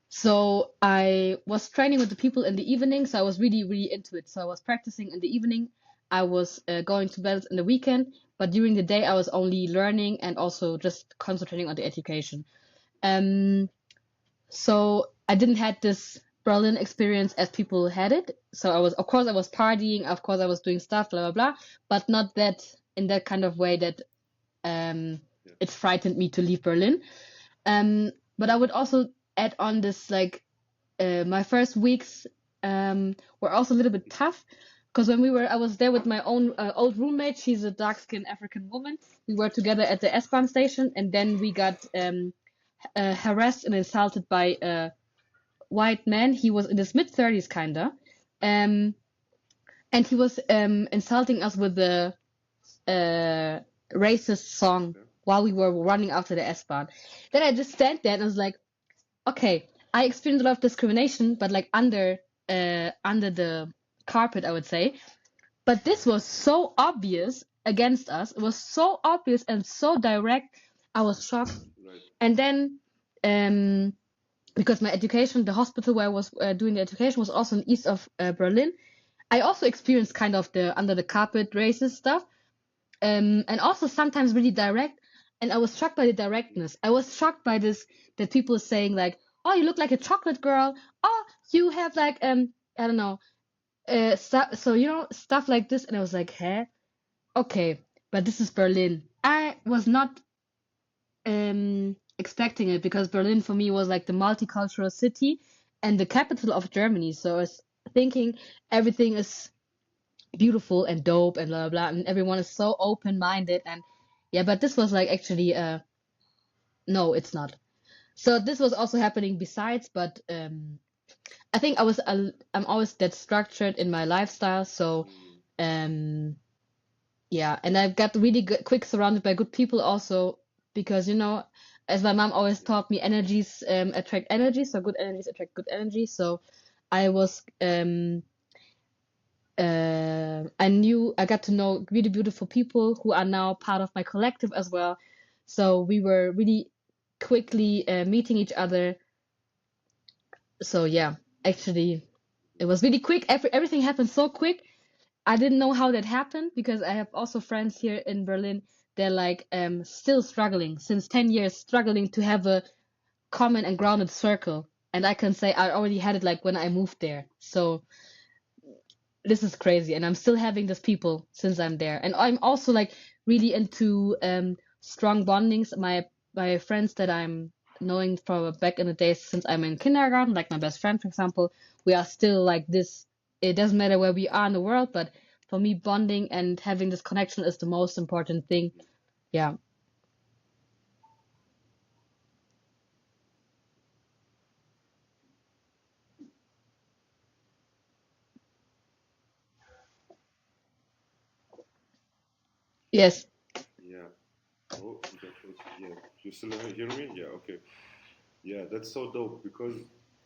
So I was training with the people in the evening. So I was really, really into it. So I was practicing in the evening. I was going to bed in the weekend, but during the day I was only learning and also just concentrating on the education. Um, so I didn't had this Berlin experience as people had it. So I was, of course, I was partying. Of course, I was doing stuff, blah blah blah, but not that in that kind of way that Yeah. it frightened me to leave Berlin. But I would also add on this like my first weeks were also a little bit tough because I was there with my own old roommate. She's a dark-skinned African woman. We were together at the S-Bahn station, and then we got harassed and insulted by a white man. He was in his mid-30s, kinda, um, and he was insulting us with a racist song Yeah. while we were running after the S-Bahn. Then I just stand there and I was like, okay, I experienced a lot of discrimination, but like under the carpet, I would say. But this was so obvious against us. It was so obvious and so direct. I was shocked. Right. And then, because my education, the hospital where I was doing the education was also in east of Berlin, I also experienced kind of the under the carpet racist stuff, and also sometimes really direct. And I was shocked by the directness. I was shocked by this that people saying like, "Oh, you look like a chocolate girl. Oh, you have like I don't know, stuff." So stuff like this, and I was like, "Huh? Okay, but this is Berlin." I was not expecting it because Berlin for me was like the multicultural city and the capital of Germany. So I was thinking everything is beautiful and dope and blah blah blah, and everyone is so open minded and yeah, but this was like actually no, it's not. So this was also happening besides, but I think I'm always that structured in my lifestyle, so Mm. um yeah, and I've got really good, quick surrounded by good people also because as my mom always Yeah. taught me, energies attract energy, so good energies attract good energy. So I was I got to know really beautiful people who are now part of my collective as well. So we were really quickly meeting each other. So yeah, actually, it was really quick. Everything happened so quick. I didn't know how that happened because I have also friends here in Berlin. They're like still struggling since 10 years, struggling to have a common and grounded circle. And I can say I already had it like when I moved there. So this is crazy, and I'm still having these people since I'm there. And I'm also like really into strong bondings. My friends that I'm knowing from back in the days since I'm in kindergarten, like my best friend, for example, we are still like this. It doesn't matter where we are in the world, but for me, bonding and having this connection is the most important thing. Yeah. Yes. Yeah. Oh, that was, yeah. You still hear me? Yeah. Okay. Yeah, that's so dope because,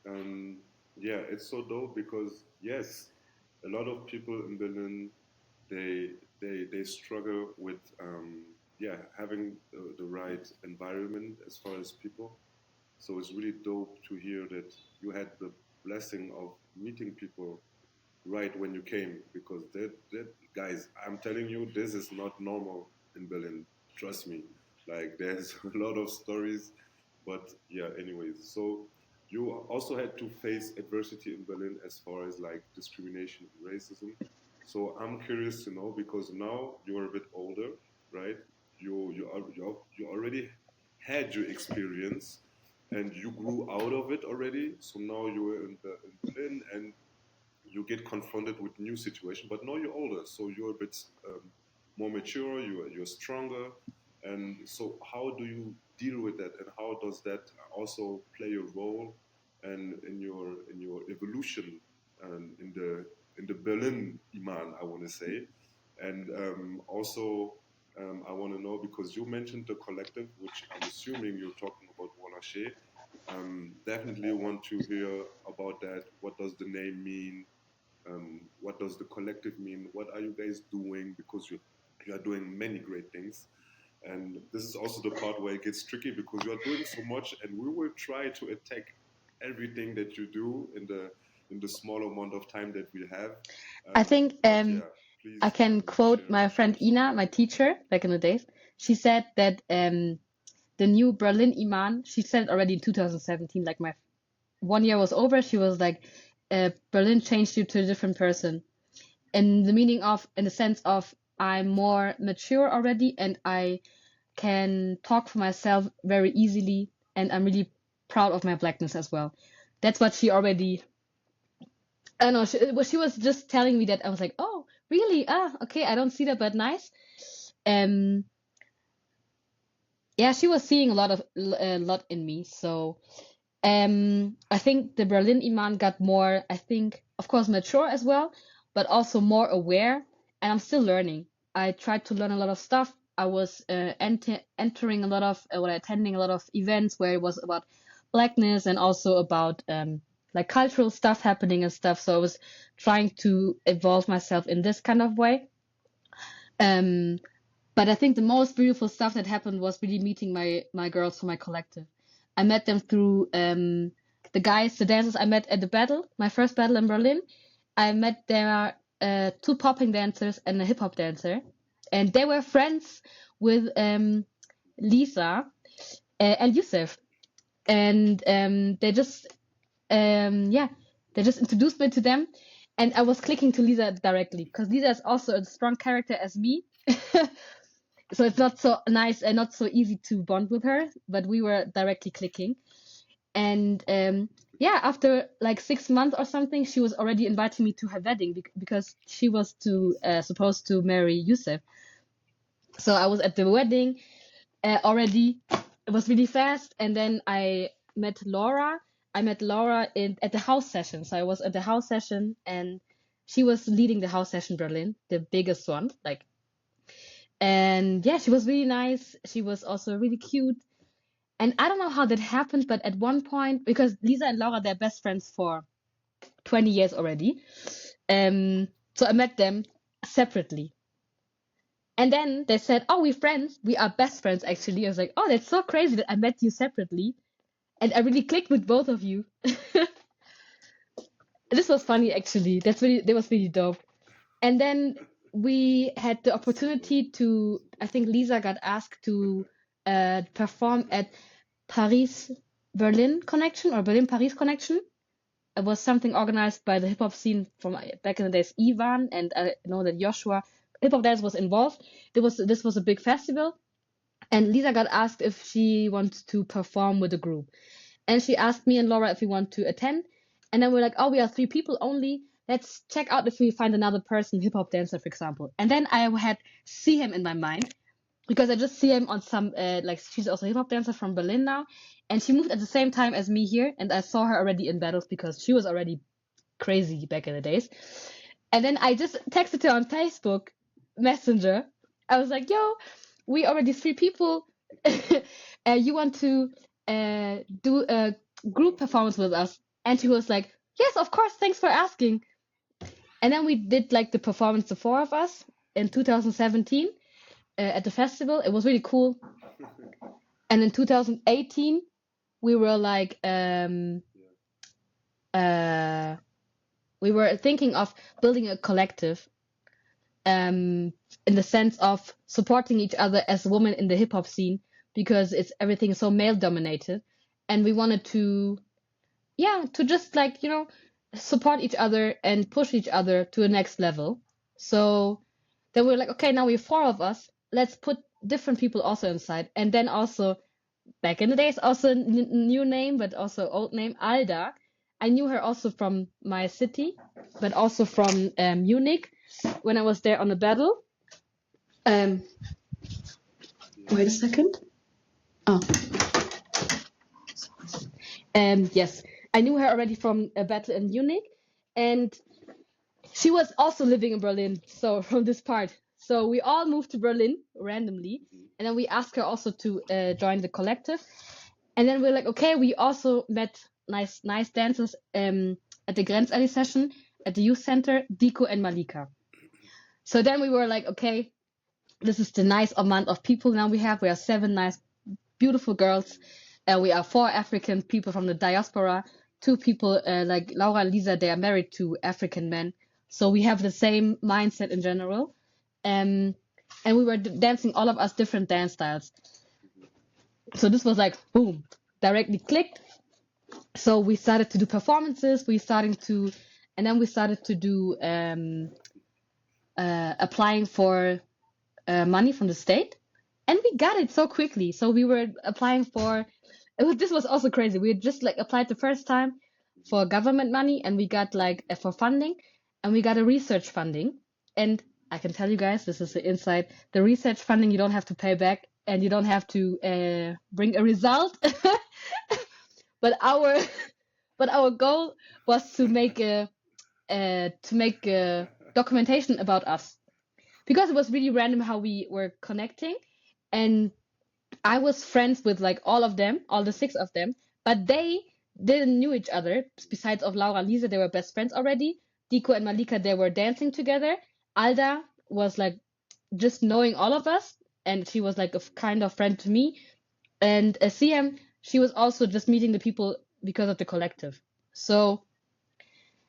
um, yeah, it's so dope because yes, a lot of people in Berlin they struggle with yeah, having the right environment as far as people. So it's really dope to hear that you had the blessing of meeting people right when you came because that guys, I'm telling you, this is not normal in Berlin. Trust me. Like there's a lot of stories, but yeah. Anyways, so you also had to face adversity in Berlin as far as like discrimination and racism. So I'm curious to know because now you're a bit older, right? You already had your experience and you grew out of it already. So now you're in Berlin and you get confronted with new situation. But now you're older, so you're a bit more mature. You're stronger, and so how do you deal with that, and how does that also play a role, and in your evolution, in the Berlin Iman, I want to say, and also. I want to know because you mentioned the collective, which I'm assuming you're talking about Wanache. Definitely want to hear about that. What does the name mean? What does the collective mean? What are you guys doing? Because you are doing many great things. And this is also the part where it gets tricky because you are doing so much, and we will try to attack everything that you do in the small amount of time that we have. I think But yeah, I please can quote my friend share some Ina, of my it. teacher back in the days. She said that the new Berlin Iman, she said it already in 2017, like my 1 year was over, she was like, Berlin changed you to a different person. In the meaning of, in the sense of, I'm more mature already and I can talk for myself very easily, and I'm really proud of my blackness as well. That's what she already, I don't know, she was just telling me that. I was like, oh, really? Ah, okay, I don't see that, but nice. Um, yeah, she was seeing a lot in me. So, I think the Berlin Iman got more, I think, of course, mature as well, but also more aware. And I'm still learning. I tried to learn a lot of stuff. I was entering a lot of, well, attending a lot of events where it was about blackness and also about like cultural stuff happening and stuff. So I was trying to evolve myself in this kind of way. Um, but I think the most beautiful stuff that happened was really meeting my girls from my collective. I met them through the guys, the dancers I met at the battle, my first battle in Berlin. I met there two popping dancers and a hip hop dancer, and they were friends with Lisa and Yusuf, and yeah, they just introduced me to them, and I was clicking to Lisa directly because Lisa is also a strong character as me. So it's not so nice and not so easy to bond with her, but we were directly clicking. And yeah, after like 6 months or something, she was already inviting me to her wedding because she was supposed to marry Yusuf. So I was at the wedding already. It was really fast, and then I met Laura. I met Laura at the house session. So I was at the house session, and she was leading the house session Berlin, the biggest one, like. And yeah, she was really nice. She was also really cute. And I don't know how that happened, but at one point, because Lisa and Laura, they're best friends for 20 years already. So I met them separately. And then they said, oh, we're friends. We are best friends, actually. I was like, oh, that's so crazy that I met you separately. And I really clicked with both of you. This was funny, actually. That was really dope. And then we had the So opportunity to, I think Lisa got asked to perform at Paris Berlin Connection or Berlin Paris Connection. It was something organized by the hip hop scene from back in the days, Ivan, and I know that Joshua, hip hop dance was involved. This was a big festival, and Lisa got asked if she wants to perform with the group, and she asked me and Laura if we want to attend, and then we're like, oh, we are three people only. Let's check out if we find another person, hip hop dancer, for example. And then I had see him in my mind because I just see him on some like she's also a hip hop dancer from Berlin now, and she moved at the same time as me here, and I saw her already in battles because she was already crazy back in the days. And then I just texted her on Facebook Messenger. I was like, "Yo, we already three people. You want to do a group performance with us?" And she was like, "Yes, of course. Thanks for asking." And then we did like the performance, the four of us, in 2017 at the festival. It was really cool. And in 2018, we were like, yeah, uh, we were thinking of building a collective, in the sense of supporting each other as women in the hip hop scene because it's everything is so male dominated, and we wanted to, yeah, to just like support each other and push each other to a next level. So then we're like, okay, now we're four of us. Let's put different people also inside, and then also back in the days, also new name, but also old name, Alda. I knew her also from my city, but also from Munich when I was there on the battle. Um, yeah. wait a second. Oh, yes, I knew her already from a battle in Munich, and she was also living in Berlin. So from this part, so we all moved to Berlin randomly, Mhm. and then we asked her also to join the collective. And then we're like, okay, we also met nice dancers at the Grenzallee session. at the youth center, Diko and Malika. So then we were like, okay, this is the nice amount of people now we have. We are 7 nice, beautiful girls. We are 4 African people from the diaspora. 2 people like Laura and Lisa, they are married to African men. So we have the same mindset in general. And we were dancing, all of us, different dance styles. So this was like, boom, directly clicked. So we started to do performances. And then we started to do applying for money from the state, and we got it so quickly. So we were applying for this was also crazy. We just like applied the first time for government money, and we got like for funding, and we got a research funding. And I can tell you guys, this is the insight. The research funding you don't have to pay back, and you don't have to bring a result. but our but our goal was to make a documentation about us, because it was really random how we were connecting. And I was friends with like all of them, all the 6 of them, but they didn't knew each other. Besides of Laura and Lisa, they were best friends already. Diko and Malika, they were dancing together. Alda was like just knowing all of us, and she was like a kind of friend to me. And CM, she was also just meeting the people because of the collective. So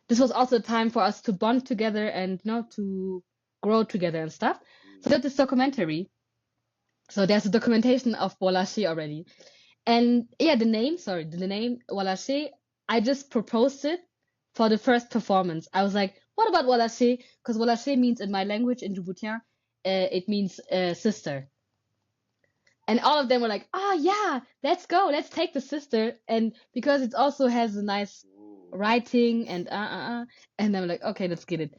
this was also a time for us to bond together and to grow together and stuff. So that's this documentary. So there's a documentation of Walache already. And yeah, the name Walache, I just proposed it for the first performance. I was like, what about Walache? Because Walache means in my language, in Djiboutien, it means sister. And all of them were like, oh yeah, let's go, let's take the sister. And because it also has a nice writing and and I'm like, okay, let's get it.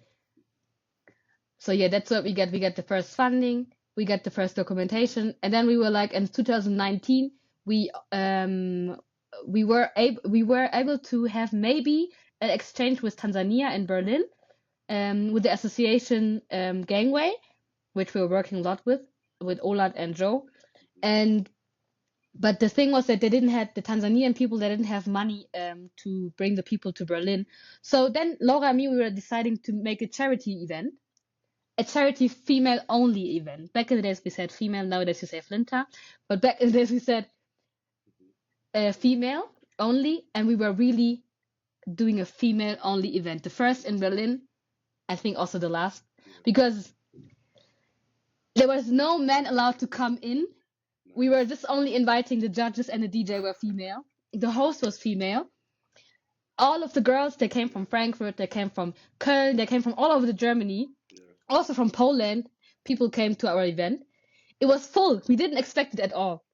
So yeah, that's what we get. We get the first funding, we get the first documentation, and then we were like, in 2019, we were able to have maybe an exchange with Tanzania in Berlin, with the association Gangway, which we were working a lot with Olad and Joe. But the thing was that they didn't have the Tanzanian people. They didn't have money to bring the people to Berlin. So then Laura and me, we were deciding to make a charity event. A charity female only event. Back in the days we said female, nowadays we say Flinta. But back in the days we said female only, and we were really doing a female only event. The first in Berlin, I think also the last, because there was no man allowed to come in. We were just only inviting the judges, and the DJ were female. The host was female. All of the girls, they came from Frankfurt, they came from Köln, they came from all over the Germany. Also from Poland, people came to our event. It was full. We didn't expect it at all.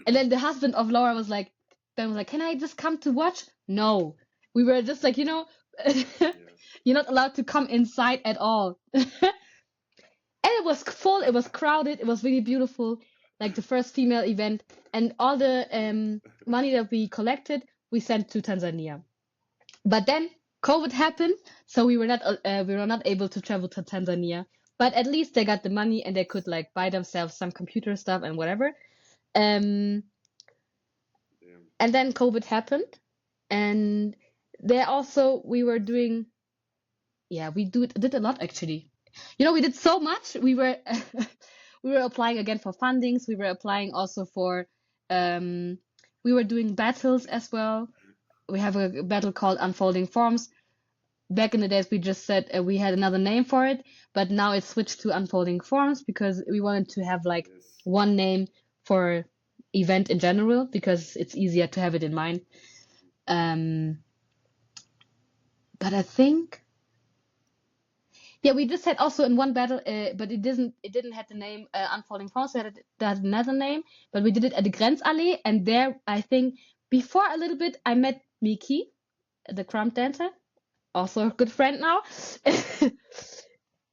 And then the husband of Laura was like, can I just come to watch? No. We were just like, you're not allowed to come inside at all. And it was full, it was crowded, it was really beautiful, like the first female event. And all the money that we collected, we sent to Tanzania. But then COVID happened, so we were not able to travel to Tanzania. But at least they got the money, and they could like buy themselves some computer stuff and whatever. And then COVID happened, and there also we were doing, we did a lot actually. We did so much. We were we were applying again for fundings. We were applying also for we were doing battles as well. We have a battle called Unfolding Forms. Back in the days, we just said we had another name for it, but now it's switched to Unfolding Forms because we wanted to have like one name for event in general, because it's easier to have it in mind. But I think, we just had also in one battle, but it didn't have the name Unfolding Forms. It had another name, but we did it at the Grenzallee, and there I think before a little bit I met Miki, the crump dancer, also a good friend now.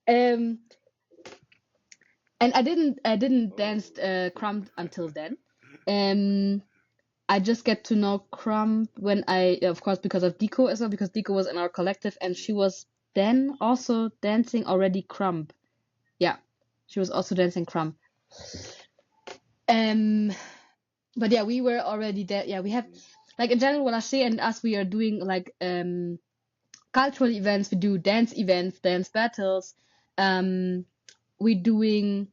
And I didn't dance crump until then. I just get to know crump when of course, because of Diko as well, because Diko was in our collective, and she was then also dancing already crump. Yeah, she was also dancing crump. But yeah, we were already there. Yeah, we have like in general, Walache and us, we are doing like cultural events, we do dance events, dance battles. Um, we doing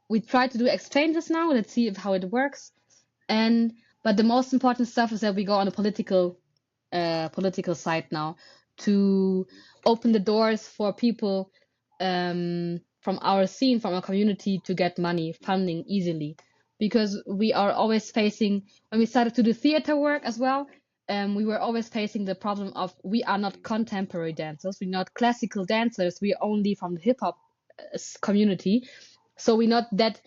we try to do exchanges now. Let's see how it works. And but the most important stuff is that we go on a political side now to open the doors for people from our scene, from our community to get money, funding easily. Because we are always facing, when we started to do theater work as well, we were always facing the problem of we are not contemporary dancers, we're not classical dancers, we're only from the hip hop community. So we're not that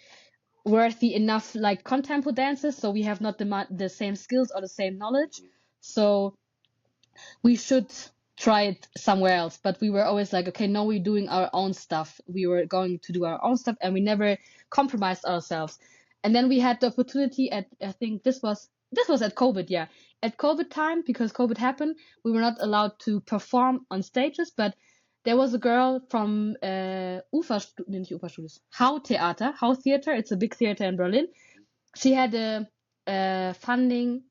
worthy enough like contemporary dancers, so we have not the same skills or the same knowledge. So we should try it somewhere else. But we were always like, okay, no, we're doing our own stuff. We were going to do our own stuff, and we never compromised ourselves. And then we had the opportunity at, I think this was at COVID, yeah, at COVID time, because COVID happened, we were not allowed to perform on stages, but there was a girl from nicht Uferstudios, Hau Theater. It's a big theater in Berlin. She had a funding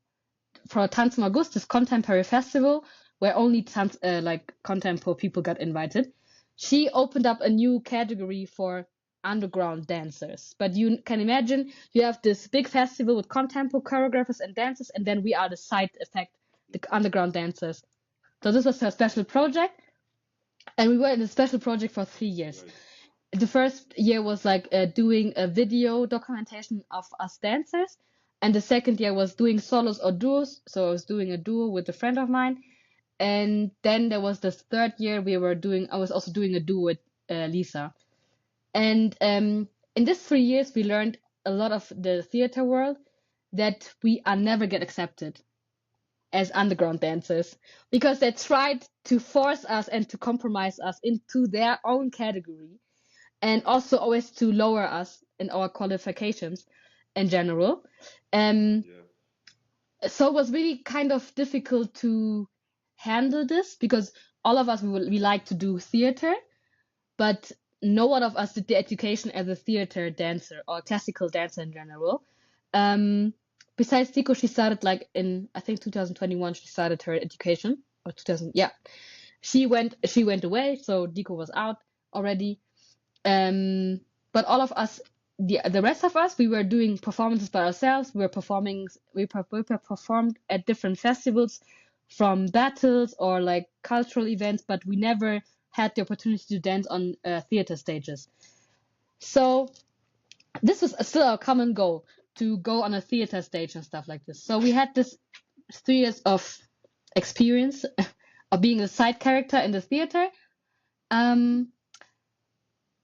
for Tanz im August, this contemporary festival where only like contemporary people got invited. She opened up a new category for underground dancers. But you can imagine you have this big festival with contemporary choreographers and dancers, and then we are the side effect, the underground dancers. So this was her special project, and we were in a special project for 3 years. Right. The first year was like doing a video documentation of us dancers, and the second year was doing solos or duos. So I was doing a duo with a friend of mine, and then there was this third year I was also doing a duo with Lisa. And in these 3 years, we learned a lot of the theater world, that we are never get accepted as underground dancers, because they tried to force us and to compromise us into their own category, and also always to lower us in our qualifications in general. Um, Yeah. so it was really kind of difficult to handle this, because all of us we like to do theater, but no one of us did the education as a theater dancer or classical dancer in general. Besides Tico, she started like in, I think, 2021. She started her education, or 2000. Yeah, she went away, so Dico was out already. But all of us, the rest of us, we were doing performances by ourselves. We performed at different festivals, from battles or like cultural events, but we never had the opportunity to dance on theater stages. So this was still our common goal, to go on a theater stage and stuff like this. So we had this 3 years of experience of being a side character in the theater. Um,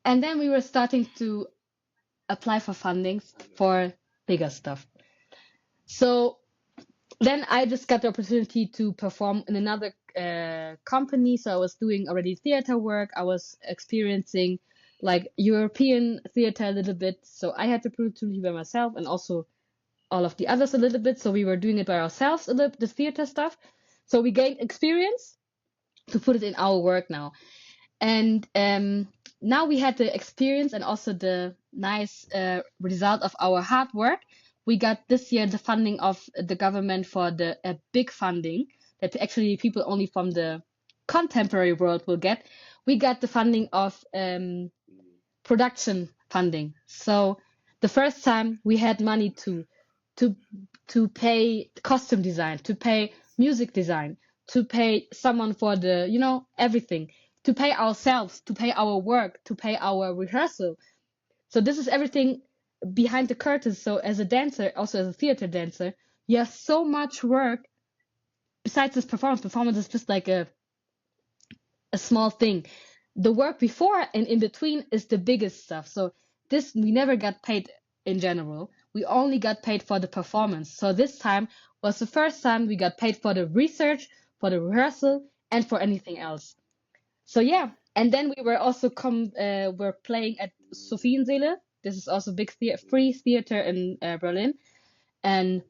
and then we were starting to apply for fundings for bigger stuff. So then I just got the opportunity to perform in another company. So I was doing already theater work. I was experiencing like European theater a little bit. So I had the opportunity by myself, and also all of the others a little bit. So we were doing it by ourselves a little, the theater stuff. So we gained experience to put it in our work now. And now we had the experience and also the nice result of our hard work. We got this year the funding of the government for the big funding that actually people only from the contemporary world will get. We got the funding of production funding. So the first time we had money to pay costume design, to pay music design, to pay someone for the, everything, to pay ourselves, to pay our work, to pay our rehearsal. So this is everything behind the curtains. So as a dancer, also as a theater dancer, you have so much work besides this performance. Performance is just like a small thing. The work before and in between is the biggest stuff. So this, we never got paid in general. We only got paid for the performance. So this time was the first time we got paid for the research, for the rehearsal, and for anything else. So yeah, and then we were also we're playing at Sophienseele. This is also big free theater in Berlin, and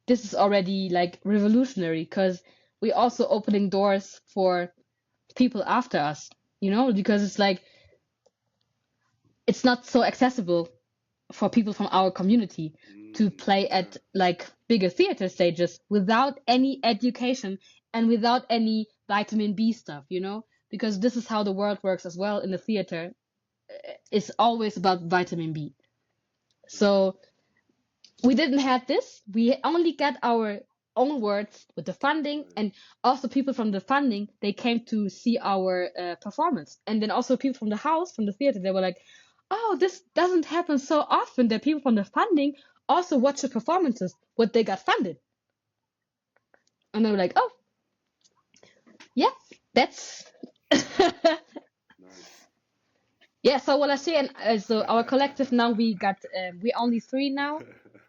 this is already like revolutionary, because we're also opening doors for people after us, because it's like it's not so accessible for people from our community to play at like bigger theater stages without any education and without any vitamin B stuff, because this is how the world works as well in the theater. It's always about vitamin B. So we didn't have this. We only got our own words with the funding, and also people from the funding, they came to see our performance. And then also people from the house, from the theater, they were like, oh, this doesn't happen so often that people from the funding also watch the performances, what they got funded. And they were like, oh, yeah, that's Nice. yeah. So what I say, and so our collective now, we only three now.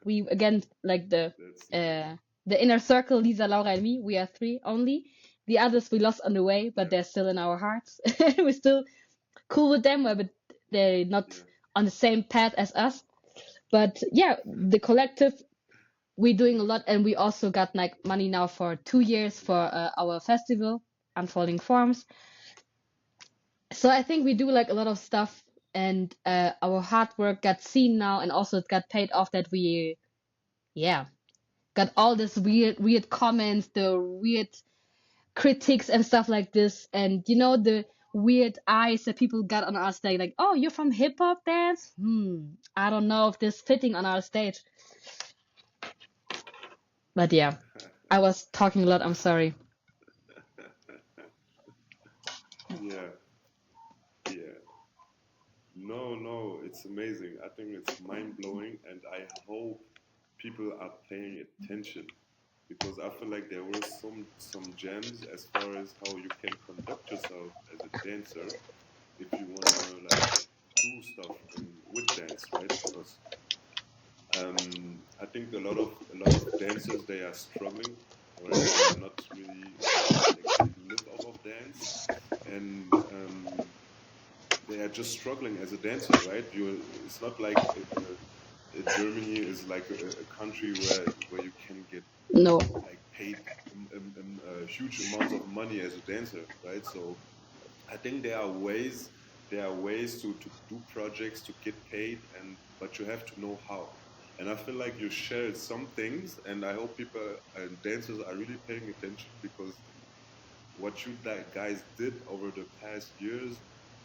We again, like That's nice. uh the inner circle, Lisa, Laura, and me. We are three only. The others we lost on the way, but Yeah, they're still in our hearts. We're still cool with them, but they're not yeah, on the same path as us. But yeah, the collective, we're doing a yeah, lot, and we also got like money now for 2 years for our festival, Unfolding Forms. So I think we do like a lot of stuff, and our hard work got seen now, and also it got paid off that we, yeah, got all this weird comments, the weird critics and stuff like this, and the weird eyes that people got on our stage, like, oh, you're from hip hop dance? I don't know if this fitting on our stage. But yeah, I was talking a lot. I'm sorry. yeah, yeah. No, no, it's amazing. I think it's mind blowing, and I hope people are paying attention because I feel like there were some gems as far as how you can conduct yourself as a dancer if you wanna like do stuff with dance, right? Because I think a lot of dancers they are struggling, right? They are not really like they live off of dance, and they are just struggling as a dancer, right? It's not like Germany is like a country where you can get No. like paid huge amounts of money as a dancer, right? So I think there are ways to do projects to get paid, and but you have to know how. And I feel like you shared some things, and I hope people and dancers are really paying attention because what you guys did over the past years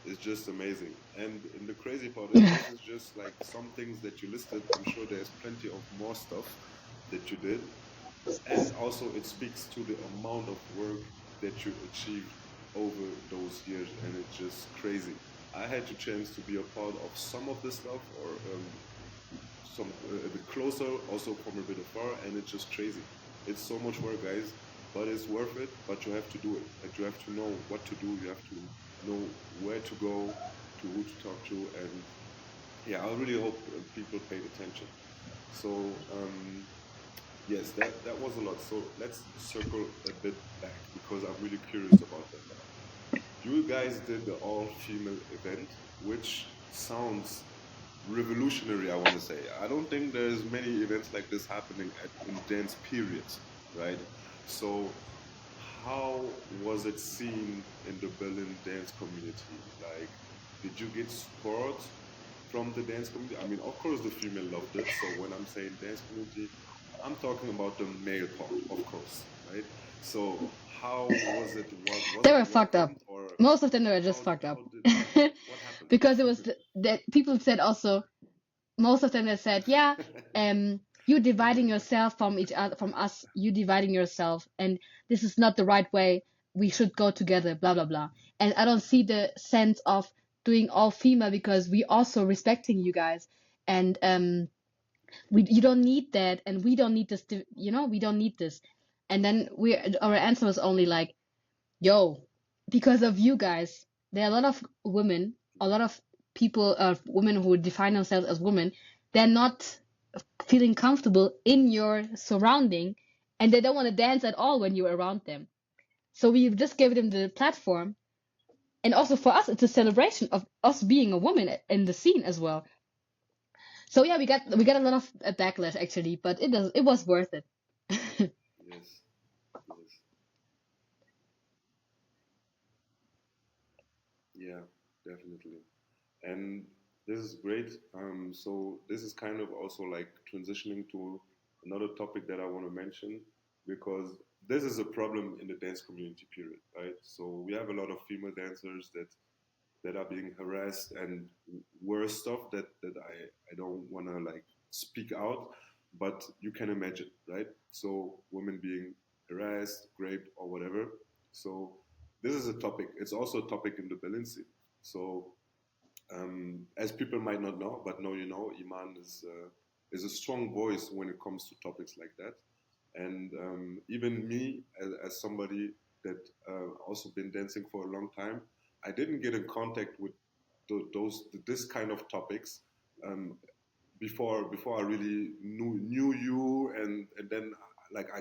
is just amazing. And the crazy part is this is just like some things that you listed. I'm sure there's plenty of more stuff that you did. And also it speaks to the amount of work that you achieved over those years, and it's just crazy. I had the chance to be a part of some of this stuff, or some a bit closer, also from a bit afar, and it's just crazy. It's so much work, guys, but it's worth it. But you have to do it. Like you have to know what to do. You have to know where to go, to who to talk to, and yeah, I really hope people paid attention. So yes, that was a lot. So let's circle a bit back because I'm really curious about that. You guys did the all-female event, which sounds revolutionary, I want to say. I don't think there's many events like this happening in dance periods, right? So how was it seen in the Berlin dance community? Like, did you get support from the dance community? I mean, of course, the female loved it. So when I'm saying dance community, I'm talking about the male part, of course, right? So how was it? Was They it were fucked up. welcomed, or Most of them were just how fucked up. how did what happened? Because it was that people said also, most of them that said, yeah, you dividing yourself from each other, from us, you dividing yourself, and this is not the right way. We should go together, blah blah blah. And I don't see the sense of doing all female because we also respecting you guys, and you don't need that, and we don't need this. We don't need this. And then our answer was only like, yo, because of you guys, there are a lot of women, a lot of people, women who define themselves as women, they're not feeling comfortable in your surrounding, and they don't want to dance at all when you're around them. So we just gave them the platform, and also for us, it's a celebration of us being a woman in the scene as well. So yeah, we got a lot of backlash actually, but it was worth it. Yes, yes, yeah, definitely. And this is great. So this is kind of also like transitioning to another topic that I want to mention because this is a problem in the dance community, period, right? So we have a lot of female dancers that are being harassed and worse stuff that I don't want to like speak out, but you can imagine, right? So women being harassed, raped, or whatever. So this is a topic. It's also a topic in the balance. So as people might not know, but now you know, Iman is a strong voice when it comes to topics like that. And even me, as somebody that also been dancing for a long time, I didn't get in contact with this kind of topics um, before I really knew you, and then like I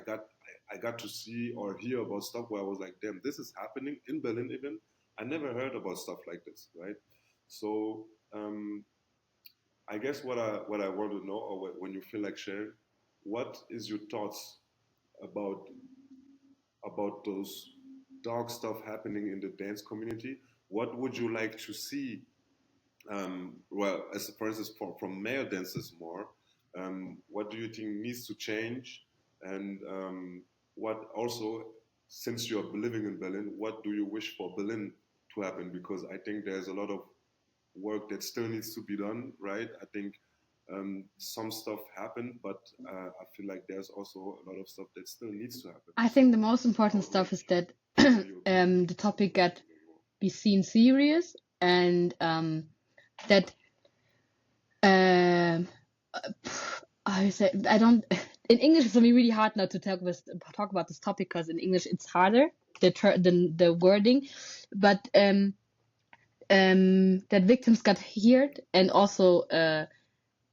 got to see or hear about stuff where I was like, damn, this is happening in Berlin. Even I never heard about stuff like this, right? So I guess what I want to know, or when you feel like sharing, what is your thoughts about those dark stuff happening in the dance community? What would you like to see? Well, as for instance, from male dancers more, what do you think needs to change? And what also, since you're living in Berlin, what do you wish for Berlin to happen? Because I think there's a lot of work that still needs to be done, right? I think some stuff happened, but I feel like there's also a lot of stuff that still needs to happen. I think the So, most important how, like, stuff is that what are your opinions the topic on this get topic as well? be seen serious, and that um I say I don't. In English, it's for me really hard now to talk about this topic because in English it's harder the wording, but that victims got heard and also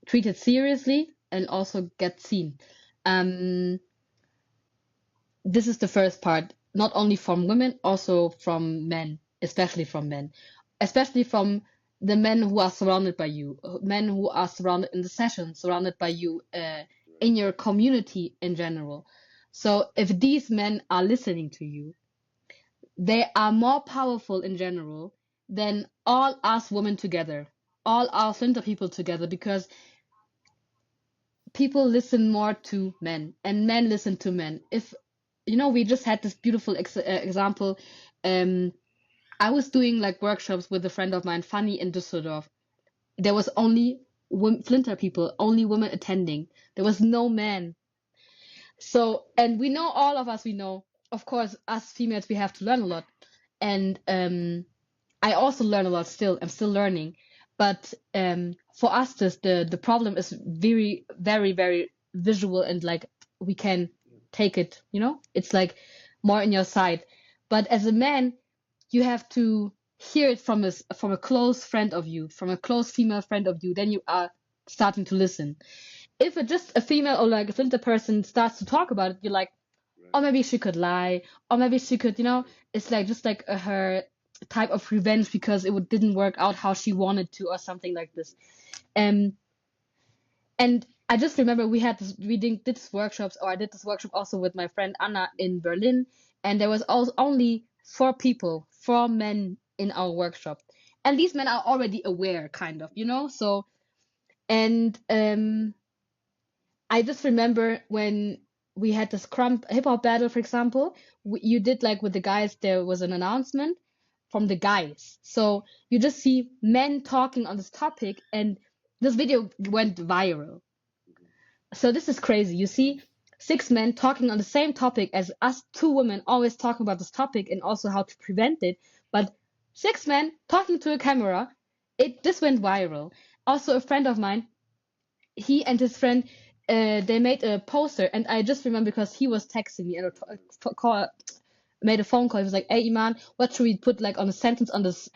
treated seriously and also get seen. Um, this is the first part, not only from women, also from men, especially from men, especially from the men who are surrounded by you, men who are surrounded in the session, surrounded by you Right. in your community in general. So if these men are listening to you, they are more powerful in general than all us women together, all our Flinter people together, because people listen more to men and men listen to men. If we just had this beautiful example. Um, I was doing like workshops with a friend of mine, Fanny, in Düsseldorf. There was only Flinter people, only women attending. There was no men. So, and we know, all of us, we know, of course, us females, we have to learn a lot. And I also learn a lot still. I'm still learning. But for us, the problem is very, very, very visual, and like we can take it, It's like more in your side. But as a man, you have to hear it from a close friend of you, from a close female friend of you, then you are starting to listen. If just a female or like a flinter person starts to talk about it, you're like, or Right. maybe she could lie, or maybe she could, Right. it's like just like her type of revenge because didn't work out how she wanted to, or something like this. Um, and I just remember we did this workshops, or I did this workshop also with my friend Anna in Berlin, and there was also only four men in our workshop, and these men are already aware, kind of, So, and I just remember when we had this crump hip hop battle, for example, you did like with the guys, there was an announcement from the guys. So you just see men talking on this topic, and this video went viral. Mhm. So this is crazy. You see six men talking on the same topic as us two women always talking about this topic and also how to prevent it. But six men talking to a camera, this went viral. Also, a friend of mine, he and his friend, they made a poster, and I just remember because he was texting me and made a phone call. He was like, "Hey, Iman, what should we put like on a sentence on this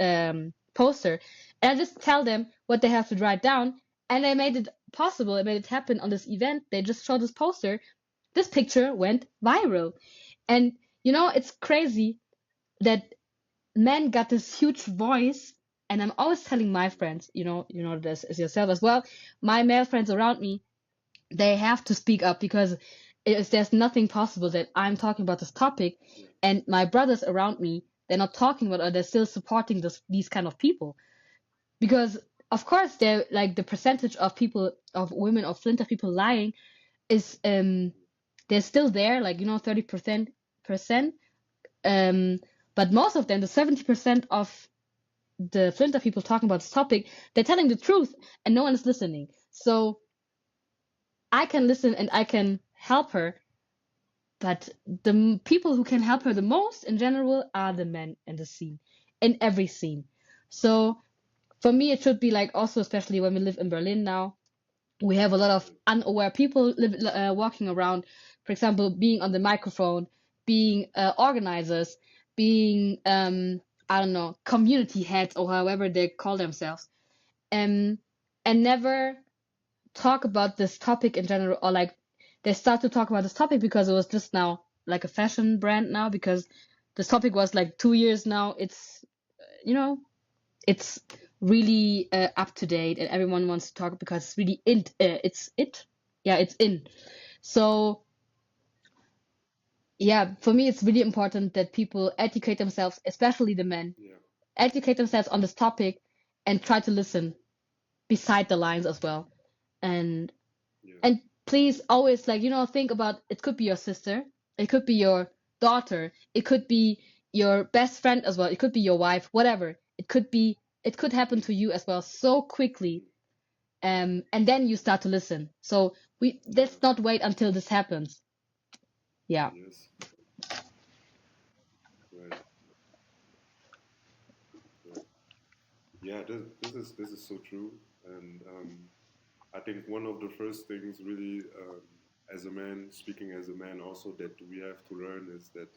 poster?" And I just tell them what they have to write down, and they made it possible. They made it happen on this event. They just showed this poster. This picture went viral, and it's crazy that men got this huge voice. And I'm always telling my friends, this as yourself as well, my male friends around me, they have to speak up because there's nothing possible that I'm talking about this topic, Yeah. and my brothers around me, they're not talking about it, or they're still supporting these kind of people. Because of course they're like, the percentage of people, of women, of flinter people lying is they're still there, like 30%, 30%. But most of them, the 70% of the Flinter people talking about this topic, they're telling the truth and no one is listening. So I can listen and I can help her, but the people who can help her the most in general are the men in the scene, in every scene. So for me, it should be like also, especially when we live in Berlin now, we have a lot of unaware people walking around. For example, being on the microphone, being organizers, being I don't know, community heads or however they call themselves, um, and never talk about this topic in general, or like they start to talk about this topic because it was just now like a fashion brand now, because this topic was like 2 years now. It's you know it's really up to date and everyone wants to talk because it's really it's in. So yeah, for me it's really important that people educate themselves, especially the men, Yeah. educate themselves on this topic and try to listen beside the lines as well. and Yeah. and please always, like, think about, it could be your sister, it could be your daughter, it could be your best friend as well, it could be your wife, whatever it could happen to you as well so quickly. And then you start to listen. So we Yeah. let's not wait until this happens. Yeah. Yes. Right. Right. Yeah. This is so true, and I think one of the first things, really, as a man, speaking as a man, also that we have to learn is that,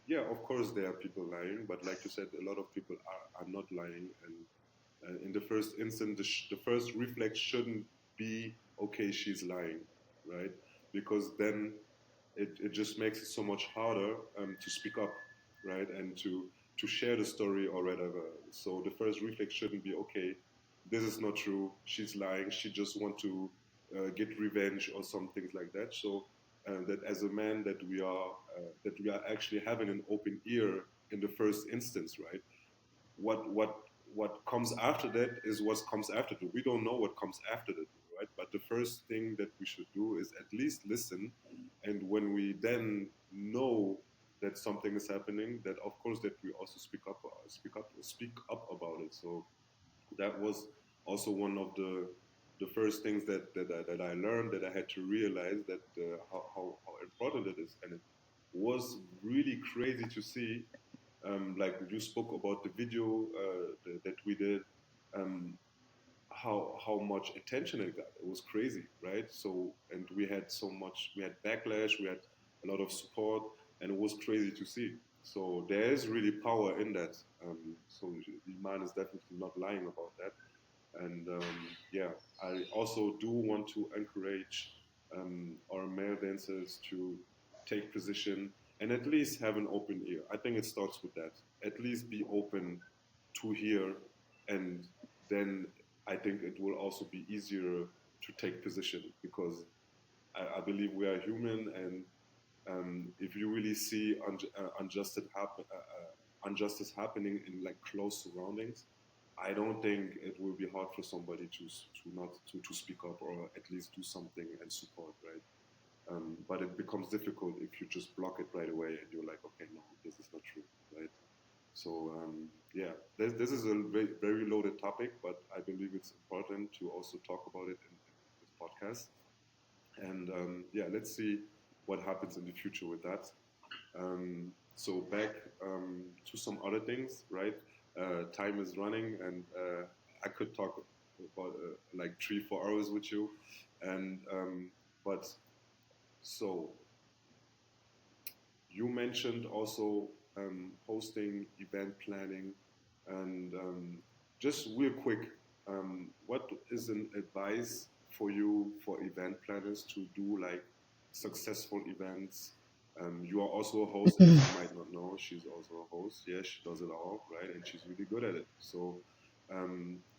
yeah, of course there are people lying, but like you said, a lot of people are not lying, and in the first instant, the first reflex shouldn't be, okay, she's lying, right? Because then it just makes it so much harder to speak up, right? And to share the story or whatever. So the first reflex shouldn't be, okay, this is not true, she's lying, she just want to get revenge or some things like that. So that as a man, that we are actually having an open ear in the first instance, right? What comes after that is what comes after that. We don't know what comes after that, right? But the first thing that we should do is at least listen, and when we then know that something is happening, that of course that we also speak up about it. So that was also one of the first things that I learned, that I had to realize that how important it is, and it was really crazy to see, like you spoke about the video that we did, um, how much attention it got. It was crazy, right? So, and we had backlash, we had a lot of support, and it was crazy to see. So there is really power in that. So Iman is definitely not lying about that. And yeah, I also do want to encourage our male dancers to take position and at least have an open ear. I think it starts with that. At least be open to hear, and then I think it will also be easier to take position, because I believe we are human, and if you really see injustice happening in like close surroundings, I don't think it will be hard for somebody to speak up, or at least do something and support, right? But it becomes difficult if you just block it right away and you're like, okay, no, this is not true, right? So yeah, this is a very, very loaded topic, but I believe it's important to also talk about it in this podcast. And yeah, let's see what happens in the future with that. So back to some other things, right? Time is running, and I could talk about like 3 4 hours with you, and but so you mentioned also hosting, event planning, and just real quick, what is an advice for you for event planners to do like successful events? You are also a host, as you might not know. She's also a host. Yeah, she does it all, right? And she's really good at it. So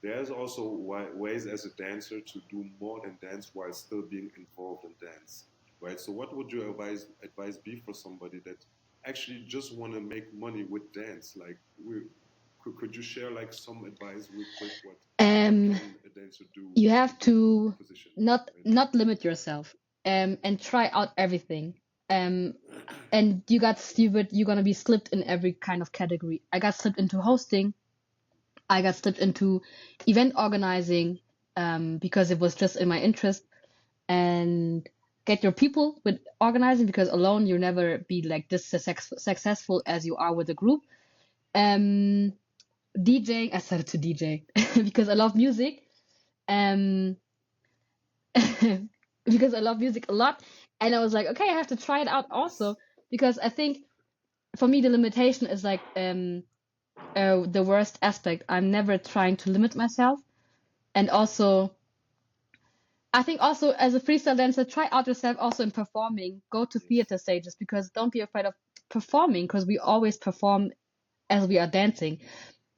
there's also ways as a dancer to do more than dance while still being involved in dance, right? So what would your advice be for somebody that actually just want to make money with dance? Like, could you share like some advice real quick? What um can a dancer do you to have get to position, not right? not limit yourself, and try out everything. Um, and you're gonna be slipped in every kind of category. I got slipped into hosting. I got slipped into event organizing, because it was just in my interest, and get your people with organizing, because alone you'll never be like this successful as you are with a group. Um, DJing, I started to DJ because I love music. Um, because I love music a lot, and I was like, okay, I have to try it out Nice. also, because I think for me the limitation is like the worst aspect. I'm never trying to limit myself, and also I think also as a freestyle dancer, try out yourself also in performing. Go to Yes. theater stages, because don't be afraid of performing, because we always perform as we are dancing.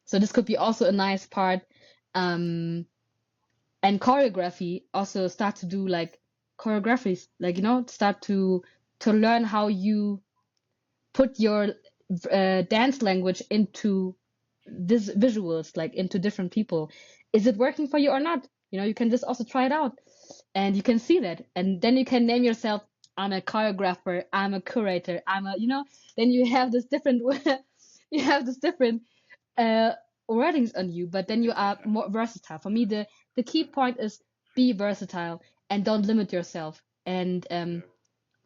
So this could be also a nice part. Um, and choreography, also start to do like choreographies, like start to learn how you put your dance language into this visuals, like into different people. Is it working for you or not? You can just also try it out, and you can see that, and then you can name yourself, I'm a choreographer, I'm a curator, I'm a then you have this different you have this different uh wordings on you, but then you are more versatile. For me, the key point is be versatile and don't limit yourself, and Yeah.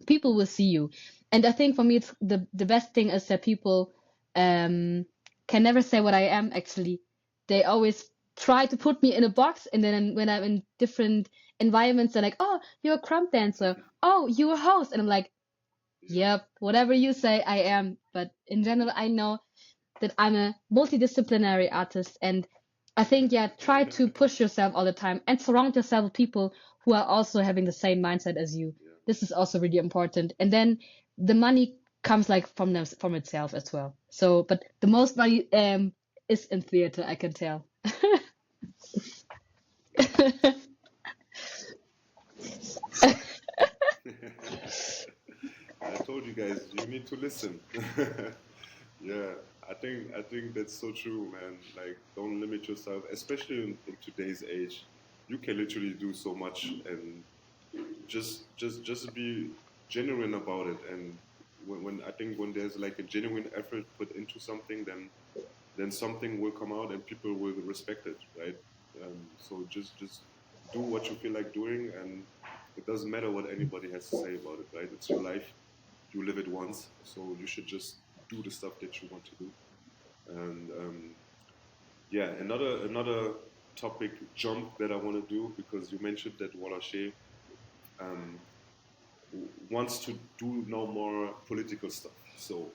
people will see you. And I think for me, it's the best thing is that people um can never say what I am actually. They always try to put me in a box, and then when I'm in different environments, they're like, oh, you're a crump dancer, oh, you're a host, and I'm like, Yeah. yep, whatever you say I am. But in general, I know that I'm a multidisciplinary artist, and I think, yeah, try to push yourself all the time and surround yourself with people who are also having the same mindset as you. Yeah. This is also really important. And then the money comes like from itself as well. So, but the most money is in theater, I can tell. I told you guys, you need to listen. Yeah, I think that's so true, man. Like, don't limit yourself, especially in today's age. You can literally do so much, and just be genuine about it. And when I think when there's like a genuine effort put into something, then something will come out and people will respect it, right? So just do what you feel like doing, and it doesn't matter what anybody has to say about it, right? It's your life, you live it once, so you should just do the stuff that you want to do. And yeah, another topic jump that I want to do, because you mentioned that Wallace um, wants to do no more political stuff. So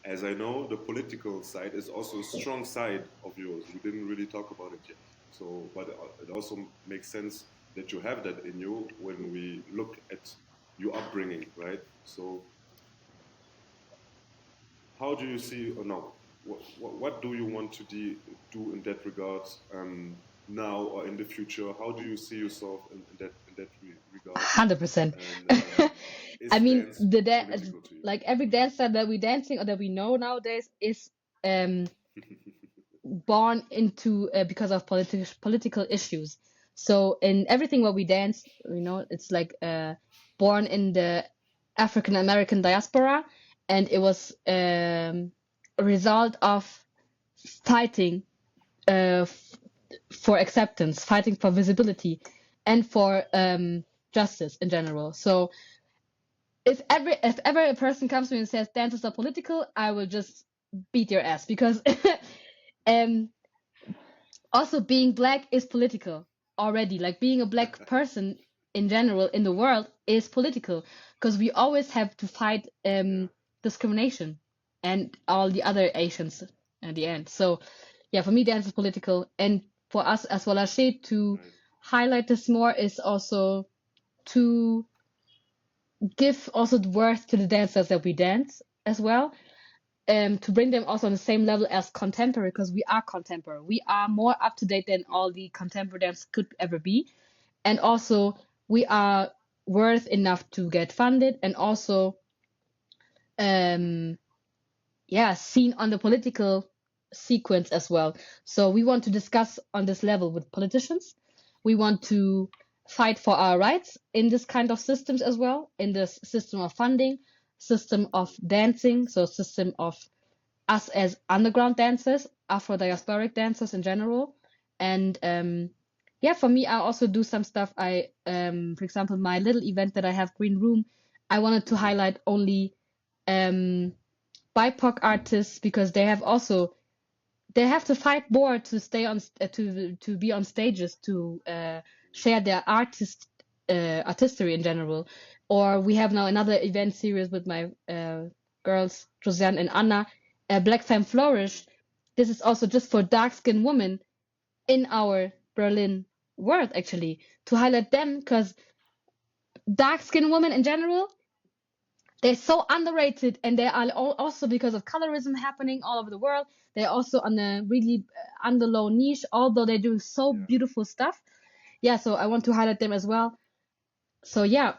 as I know, the political side is also a strong side of yours. We didn't really talk about it yet. So, but it also makes sense that you have that in you when we look at your upbringing, right? So, how do you see, or no, what do you want to do in that regard, now or in the future? How do you see yourself in that regard? 100%. And I is mean, dance the political to you? like every dancer that we dancing or that we know nowadays is um born into because of political issues. So in everything what we dance, it's like born in the African American diaspora, and it was a result of fighting uh, f- for acceptance, fighting for visibility, and for justice in general. So if ever a person comes to me and says dances are political, I will just beat your ass, because um also being black is political already. Like being a black person in general in the world is political, because we always have to fight Yeah, discrimination and all the other Asians at the end. So yeah, for me dance is political, and for us as well as she to right. highlight this more is also to give also the worth to the dancers that we dance as well, to bring them also on the same level as contemporary, because we are contemporary. We are more up to date than Yeah, all the contemporary dance could ever be. And also, we are worth enough to get funded, and also, um, yeah, seen on the political sequence as well. So we want to discuss on this level with politicians. We want to fight for our rights in this kind of systems as well, in this system of funding. system of dancing, so system of us as underground dancers, Afro diasporic dancers in general. And yeah, for me, I also do some stuff. For example, my little event that I have, Green Room, I wanted to highlight only um, BIPOC artists because they have to fight more to stay on to be on stages to share their artistry in general. Or we have now another event series with my girls Josiane and Anna, Black Femme Flourish. This is also just for dark skinned women in our Berlin world, actually, to highlight them because dark skinned women in general, they're so underrated, and they are also because of colorism happening all over the world. They're also on a really underlow niche, although they're doing so Yeah. beautiful stuff. Yeah, so I want to highlight them as well. So yeah,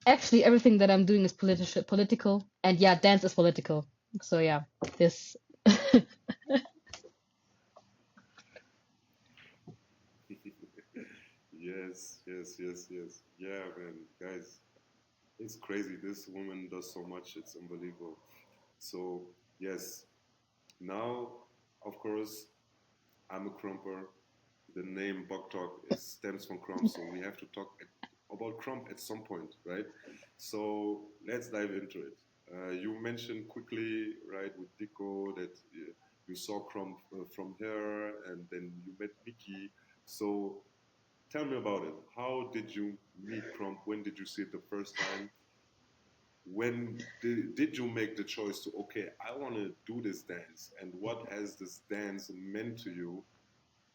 actually everything that I'm doing is political, and yeah, dance is political. So yeah, this. Yes, yes, yes, yes. Yeah, man, guys, it's crazy. This woman does so much. It's unbelievable. So, yes, now, of course, I'm a crumper. The name Bucktalk is stems from crump, so we have to talk about crump at some point, right? So let's dive into it. You mentioned quickly, right, with Dico that you saw crump from her, and then you met Mickey. So tell me about it. How did you meet Crump? When did you see it the first time? When did you make the choice to, okay, I want to do this dance? And what has this dance meant to you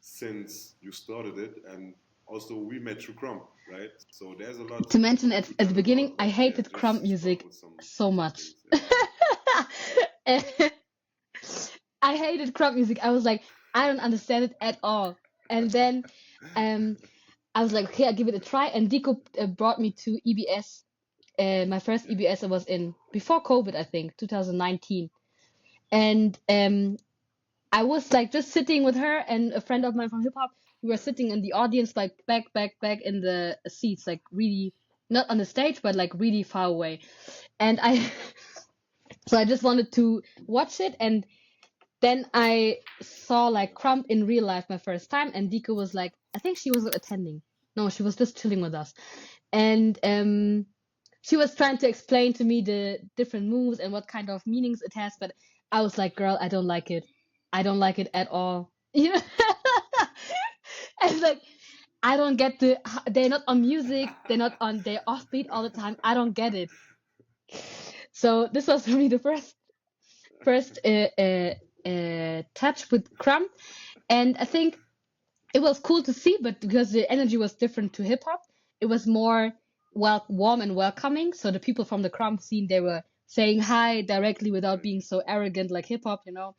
since you started it? And also, we met through Crump, right? So there's a lot To mention at, to at the tell beginning, about, I but yeah, hated crump just start music with so some much. things. Yeah. I hated crowd music. I was like, I don't understand it at all. And then um, I was like, okay, I'll give it a try. And Dico brought me to EBS. My first Yeah. EBS I was in before COVID, I think, 2019. And I was like just sitting with her and a friend of mine from hip hop. We were sitting in the audience, like back in the seats, like really not on the stage, but like really far away. And I, so I just wanted to watch it. And then I saw like Crump in real life my first time, and Dika was like, I think she was attending. No, she was just chilling with us. And she was trying to explain to me the different moves and what kind of meanings it has, but I was like, girl, I don't like it. I don't like it at all. You know? And like, I don't get they're not on music, they're offbeat all the time. I don't get it. So this was for me the first touch with Crump. And I think it was cool to see, but because the energy was different to hip hop, it was more warm and welcoming. So the people from the crump scene, they were saying hi directly without Right. being so arrogant like hip hop, you know.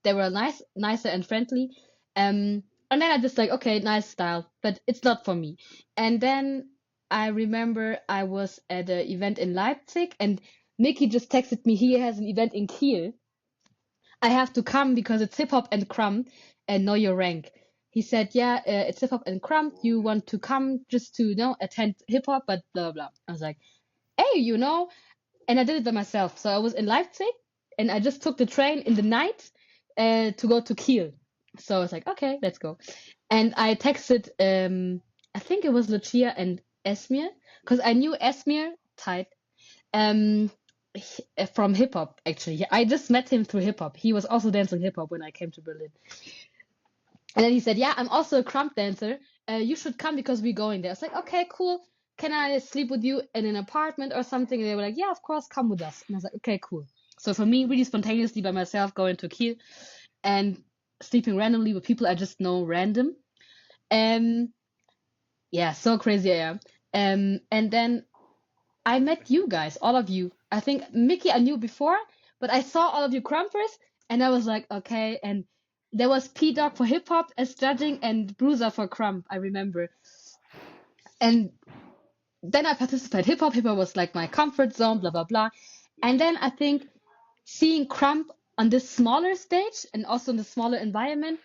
They were nicer and friendly. And then I just like, okay, nice style, but it's not for me. And then I remember I was at an event in Leipzig, and Mickey just texted me he has an event in Kiel. I have to come because it's hip hop and crumb and know your rank. He said, yeah, it's hip hop and crumb. Oh You yeah. want to come just to, attend hip hop, but blah, blah, blah. I was like, hey, and I did it by myself. So I was in Leipzig and I just took the train in the night to go to Kiel. So I was like, okay, let's go. And I texted, I think it was Lucia and Esmir, because I knew Esmir tight um, from hip hop, actually. I just met him through hip hop. He was also dancing hip hop when I came to Berlin. And then he said, yeah, I'm also a crump dancer. You should come because we're going there. I was like, okay, cool. Can I sleep with you in an apartment or something? And they were like, yeah, of course, come with us. And I was like, okay, cool. So for me, really spontaneously by myself, going to Kiel and sleeping randomly with people I just know random. Um, yeah, so crazy I am. And then I met you guys, all of you. I think Mickey I knew before, but I saw all of you crumpers and I was like, okay. And there was P Dog for hip hop as judging and Bruiser for crump, I remember. And then I participated. Hip hop was like my comfort zone, blah, blah, blah. Yeah. And then I think seeing crump on this smaller stage and also in the smaller environment,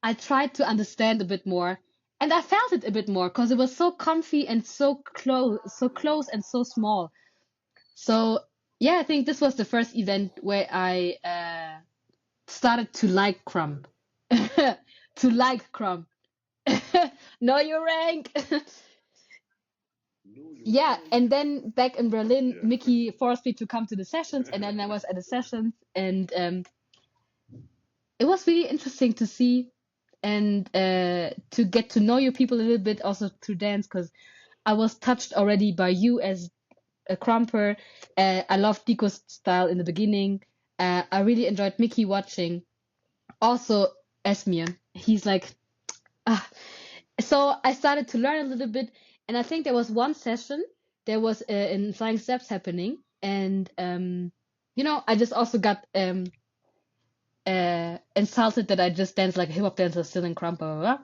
I tried to understand a bit more. And I felt it a bit more because it was so comfy and so close and so small. So yeah, I think this was the first event where I started to like Crumb. To like Crumb. Know your rank. Know your Yeah, rank. and then back in Berlin, Yeah. Mickey forced me to come to the sessions, and then I was at the sessions, and it was really interesting to see and to get to know you people a little bit, also through dance, because I was touched already by you as a crumper. I loved Dico's style in the beginning. I really enjoyed Mickey watching. Also, Esmian, he's like, ah. So I started to learn a little bit, and I think there was one session there was in Flying Steps happening, and I just also got insulted that I just dance like a hip hop dancer still in crump, blah, blah, blah.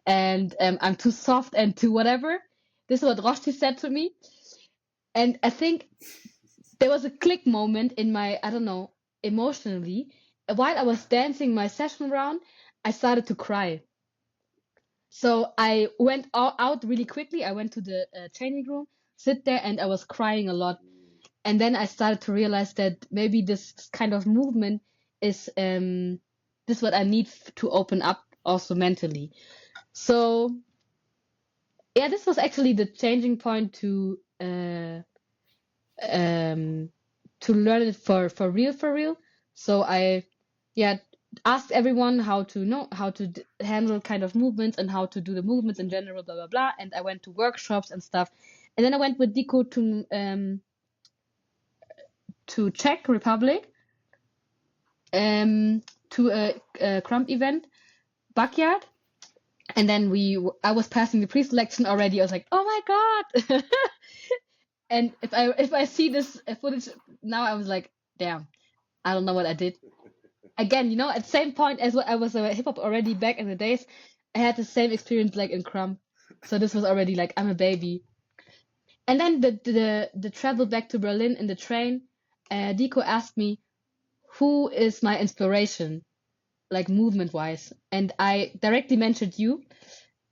And I'm too soft and too whatever. This is what Roshti said to me, and I think there was a click moment in my, I don't know, emotionally. While I was dancing my session round, I started to cry. So I went out really quickly. I went to the training room, sit there, and I was crying a lot. And then I started to realize that maybe this kind of movement is this what I need to open up also mentally. So yeah, this was actually the changing point um to learn it for real, for real. So I yeah asked everyone how to know how to handle kind of movements and how to do the movements in general, blah blah blah. And I went to workshops and stuff. And then I went with Dico to Czech Republic to a Crump event, Backyard. And then I was passing the pre-selection already. I was like, oh my God. And if I see this footage now, I was like, damn, I don't know what I did. Again, at the same point as what I was a hip hop already back in the days, I had the same experience like in Crump. So this was already like I'm a baby. And then the travel back to Berlin in the train, Dico asked me, who is my inspiration, like movement wise? And I directly mentioned you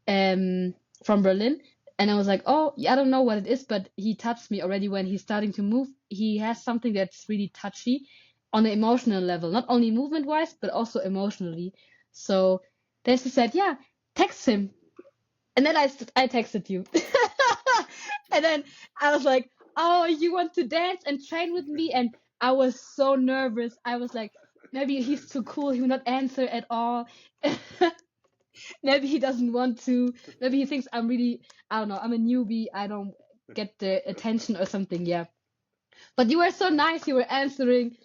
um, from Berlin. And I was like, oh, I don't know what it is, but he touched me already when he's starting to move. He has something that's really touchy on the emotional level, not only movement wise, but also emotionally. So then she said, yeah, text him. And then I texted you. And then I was like, oh, you want to dance and train with me? And I was so nervous. I was like, maybe he's too cool. He will not answer at all. Maybe he doesn't want to. Maybe he thinks I don't know, I'm a newbie. I don't get the attention or something. Yeah. But you were so nice. You were answering.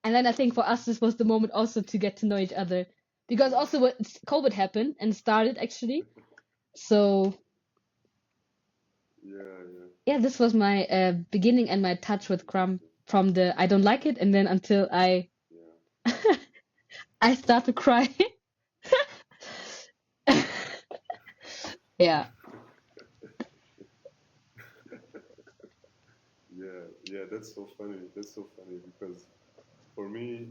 And then I think for us, this was the moment also to get to know each other. Because also what COVID happened and started actually. So Yeah. yeah, this was my beginning and my touch with Crumb from the I don't like it and then until I Yeah. I start to cry. Yeah. Yeah. That's so funny. That's so funny because for me,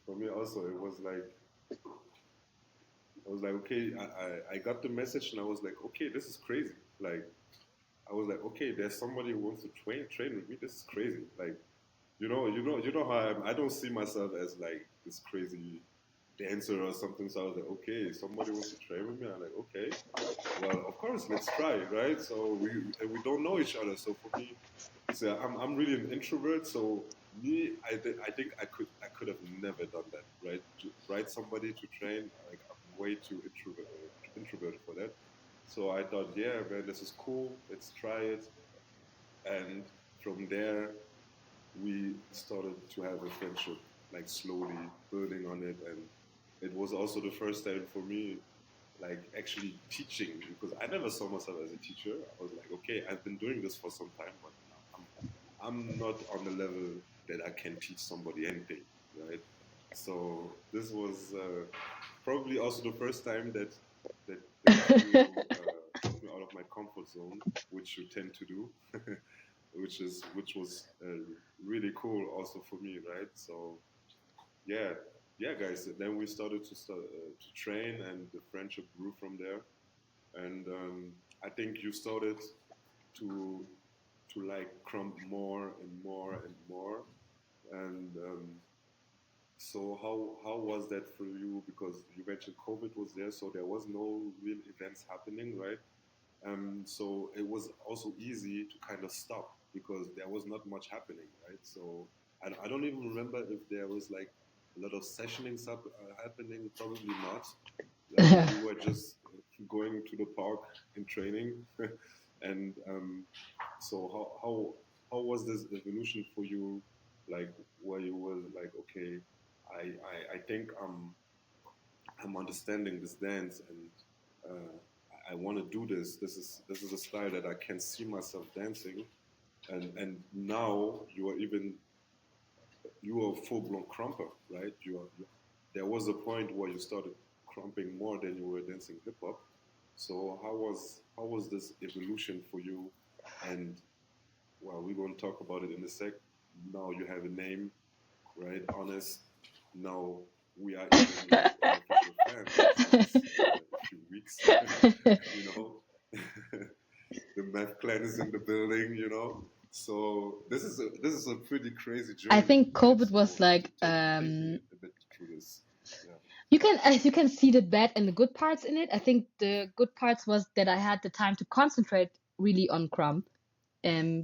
for me also, it was like I was like, okay, I got the message and I was like, okay, this is crazy. Like I was like, okay, there's somebody who wants to train with me. This is crazy. Like you know how I don't see myself as like this crazy dancer or something. So I was like, okay, somebody wants to train with me. I'm like, okay, well, of course, let's try, right? So we don't know each other. So for me, so I'm really an introvert. So me, I think I could have never done that, right? To write somebody to train, like I'm way too introverted for that. So I thought, yeah, man, this is cool. Let's try it. And from there, we started to have a friendship, like slowly building on it. And it was also the first time for me like actually teaching because I never saw myself as a teacher. I was like, okay, I've been doing this for some time, but I'm I'm not on the level that I can teach somebody anything, right? So this was probably also the first time that you took me out of my comfort zone, which you tend to do, which was really cool also for me, right? So yeah, yeah, guys. Then we started to train, and the friendship grew from there. And I think you started to to like crump more and more and more. And so how was that for you? Because you mentioned COVID was there, so there was no real events happening, right? So it was also easy to kind of stop because there was not much happening, right? So I don't even remember if there was like a lot of happening. Probably not. We were just going to the park and training, and so how was this evolution for you? Like where you were like, okay, I think I'm understanding this dance and I want to do this. This is a style that I can see myself dancing. And now you are a full blown crumper, right? There was a point where you started crumping more than you were dancing hip hop. So how was this evolution for you? And well, we're going to talk about it in a sec. Now you have a name, right? Honest. Now we are even like an official fan since a few weeks. you know, the meth clan is in the building. So this is a pretty crazy I journey, think right? COVID was So like take me a bit through this. Yeah. you can see the bad and the good parts in it. I think the good parts was that I had the time to concentrate really on Crumb,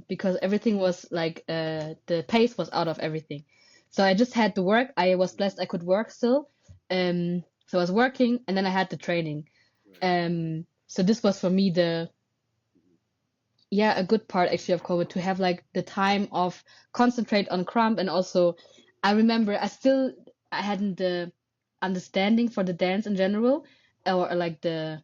because everything was like the pace was out of everything. So I just had to work. I was blessed I could work still. So I was working and then I had the training. Right. So this was for me the Mhm. yeah, a good part actually of COVID to have like the time of concentrate on Crumb. And also I remember I hadn't the understanding for the dance in general, or like the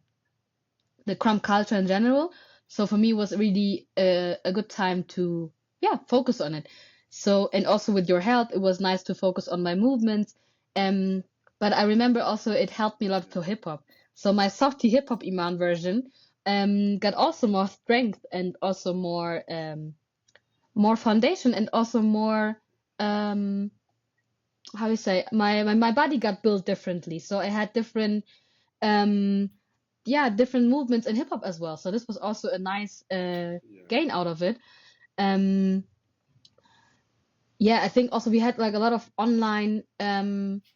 Crumb culture in general. So for me, it was really a good time to, yeah, focus on it. So, and also with your help, it was nice to focus on my movements. Um, but I remember also it helped me a lot Yeah. to hip hop. So my softy hip hop Iman version got also more strength and also more foundation and also more um how you say my body got built differently. So I had different um yeah, different movements in hip hop as well. So this was also a nice Yeah. gain out of it. Um, yeah, I think also we had like a lot of online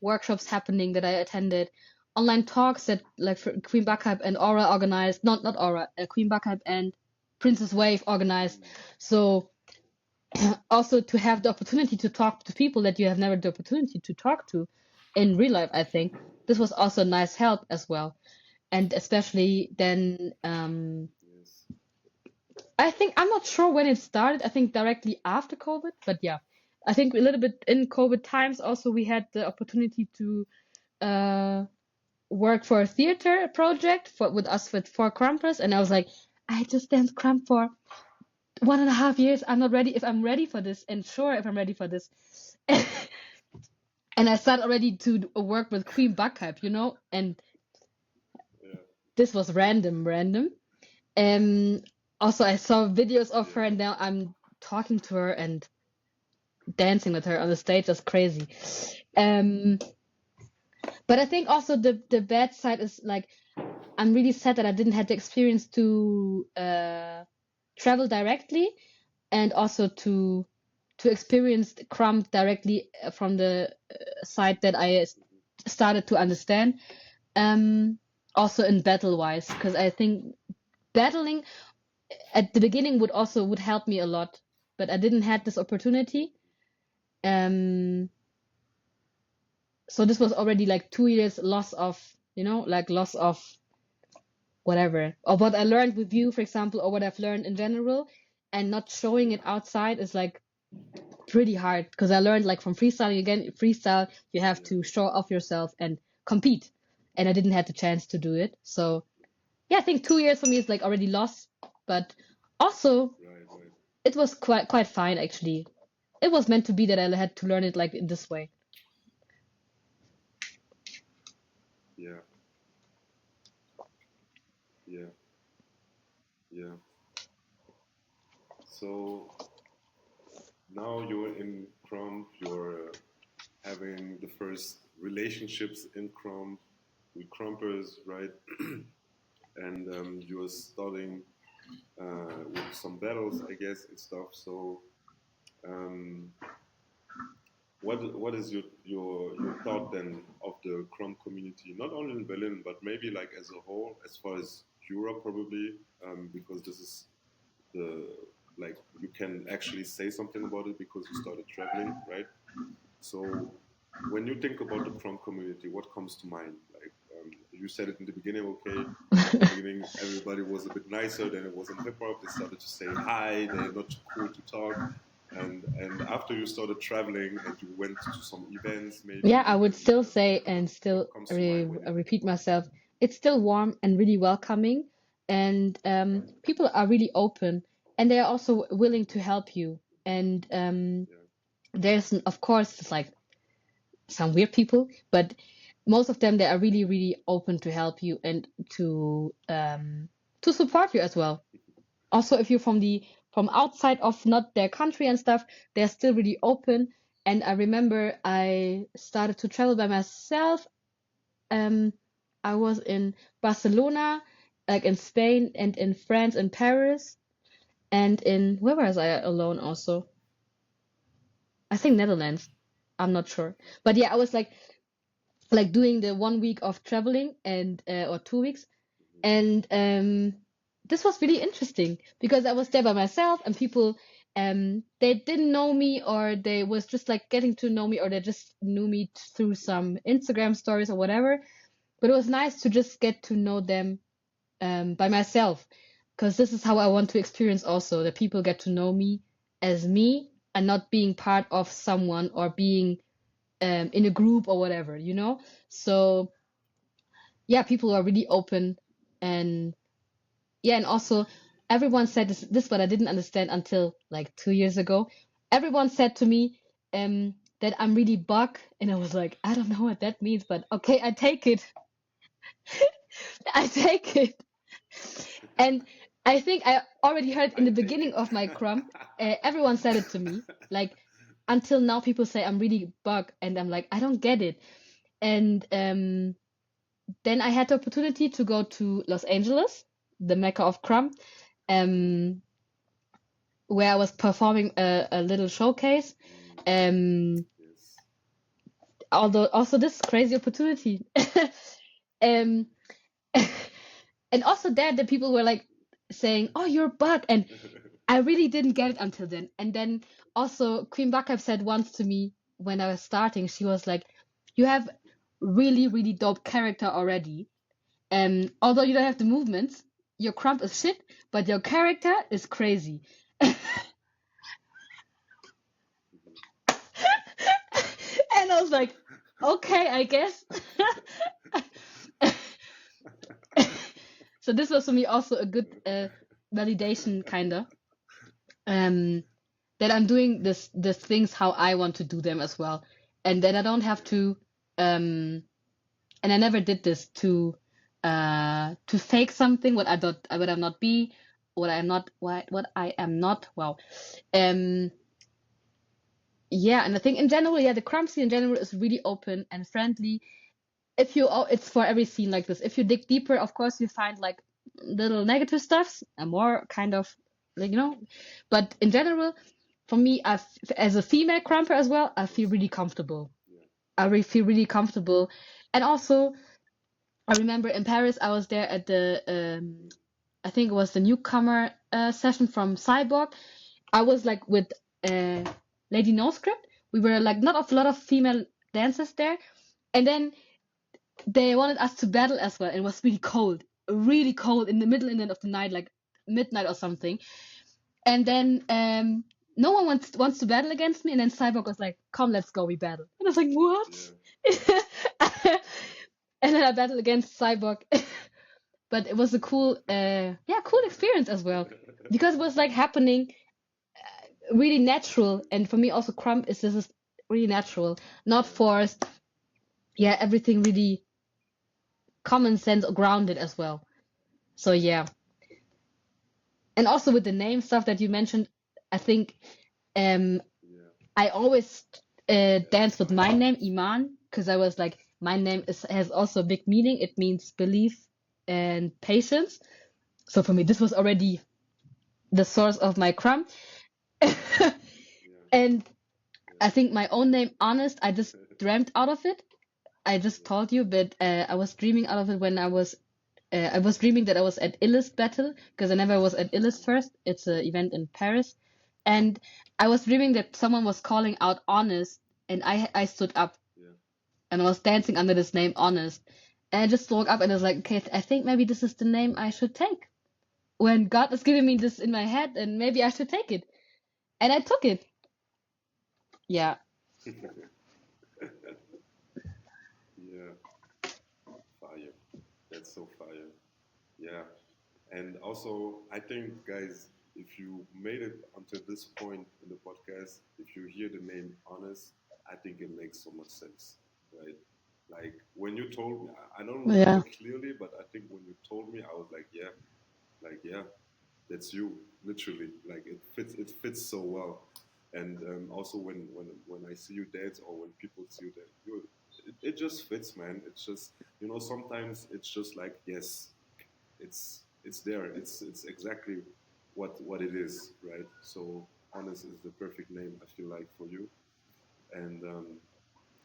workshops Yeah. happening that I attended, online talks that like for Queen Backup and Aura organized, not Aura, Queen Backup and Princess Wave organized. Mm. So also to have the opportunity to talk to people that you have never the opportunity to talk to in real life, I think this was also a nice help as well. And especially then Yes. I think I'm not sure when it started. I think directly after COVID, but yeah, I think a little bit in COVID times also we had the opportunity to uh, work for a theater project with us with four crumpers, and I was like, I just danced crump for 1.5 years. I'm not ready if I'm ready for this, and sure if I'm ready for this. And I started already to work with Queen Buckhype, and Yeah. this was random. Um, Also I saw videos of her, Yeah. and now I'm talking to her and dancing with her on the stage. That's crazy. Um, but I think also the bad side is like I'm really sad that I didn't have the experience to travel directly and also to experience the Crumb directly from the side that I started to understand. Also in battle wise, because I think battling at the beginning would help me a lot, but I didn't have this opportunity. Um, so this was already like 2 years loss of, like loss of whatever, or what I learned with you, for example, or what I've learned in general, and not showing it Yeah. outside is like pretty hard because I learned like from freestyling again, freestyle, you have Yeah. to show off yourself and compete. And I didn't have the chance to do it. So yeah, I think 2 years for me is like already lost, but also Right. Right. it was quite fine actually. It was meant to be that I had to learn it like in this way. Yeah. Yeah. Yeah. So now you're in Crump. You're having the first relationships in Crump with Crumpers, right? And you're starting with some battles, I guess, and stuff. So, um, what is your thought then of the Chrome community, not only in Berlin, but maybe like as a whole, as far as Europe probably, because this is the like you can actually say something about it because you started traveling, right? So when you think about the Chrome community, what comes to mind? Like you said it in the beginning, okay. In the beginning, everybody was a bit nicer. Then it was in hip hop. They started to say hi. They're not too cool to talk. And after you started traveling and you went to some events, Yeah, I maybe, would and still say and what still comes to mind when you think repeat about it? myself. It's still warm and really welcoming, and people are really open, and they are also willing to help you. And Yeah, there's, of course, like some weird people, but most of them they are really, really open to help you and to support you as well. Also, if you're from outside of not their country and stuff, they're still really open. And I remember I started to travel by myself. um, I was in Barcelona, like in Spain, and in France, in Paris, and in where was I alone also? I think Netherlands. I'm not sure, but yeah, I was like doing the 1 week of traveling and or 2 weeks, hmm and this was really interesting because I was there by myself, and people they didn't know me, or they was just like getting to know me, or they just knew me through some Instagram stories or whatever. But it was nice to just get to know them by myself, because this is how I want to experience also that people get to know me as me and not being part of someone or being in a group or whatever, you know? So yeah, people are really open, and yeah, and also everyone said this what I didn't understand until like 2 years ago. Everyone said to me that I'm really buck, and I was like, I don't know what that means, but okay, I take it. I take it. And I think I already heard in I the take beginning it. of my crump, everyone said it to me. Like until now, people say I'm really bug, and I'm like, I don't get it. And then I had the opportunity to go to Los Angeles, the Mecca of crump, um, where I was performing a little showcase. Mm, Um, yes. although also this crazy opportunity. um, and also there, the people were like saying, "Oh, you're bug," and I really didn't get it until then. And then also Queen Bakab said once to me when I was starting, she was like, "You have really, really dope character already. Although you don't have the movements, your crump is shit, but your character is crazy." And I was like, "Okay, I guess." So this was for me also a good validation, kinda. Um, that I'm doing this things how I want to do them as well, and that I don't have Yeah. to and I never did this to fake something what I'm not be, what I'm not, what I am not. Wow. Um yeah, and I think in general, yeah, the crime scene in general is really open and friendly. If you it's for every scene like this. If you dig deeper, of course you find like little negative stuffs and more kind of like, but in general, for me, as a female crumper as well, I feel Yes. really comfortable. Yeah. I really feel really comfortable. And also, I remember in Paris, I was there at I think it was the newcomer session from Cyborg. I was like with uh, Lady No Script. We were like not a lot of female dancers there. And then they wanted us to battle as well. It was really cold in the middle of the night, like midnight or something. And then no one wants to battle against me. And then Cyborg was like, "Come, let's go, we battle." And I was like, Yeah. "What?" And then I battled against Cyborg. But it was a cool, yeah, cool experience as well, because it was like happening really natural. And for me, also, Crump is this is really natural, not Yeah. forced. Yeah, everything really common sense or grounded as well. So yeah, and also with the name stuff that you mentioned, I think um Yeah. I always Yeah. dance That's with nice. my name Iman, because I was like, my name has also a big meaning. It means belief and patience. So for me, this was already the source of my crumb. Yeah. And Yeah. I think my own name, Honest, I just dreamt out of it. I just Yeah. told you, but I was dreaming out of it when I was dreaming that I was at Illest Battle because I never was at Illest first. It's an event in Paris, and I was dreaming that someone was calling out Honest, and I stood up Yeah. and I was dancing under this name Honest, and I just woke up and I was like, okay, I think maybe this is the name I should take. When God is giving me this in my head, and maybe I should take it, and I took it. Yeah, Yeah. Fire. That's so fire. Yeah. And also, I think, guys, if you made it until this point in the podcast, if you hear the name Honest, I think it makes so much sense, right? Like when you told me, I don't remember yeah. clearly, but I think when you told me, I was like, yeah, that's you, literally. Like it fits so well. And also when I see you dance or when people see you dance, it just fits, man. It's just sometimes it's just like yes, it's there. It's exactly what it is, right? So honest is the perfect name I feel like for you, and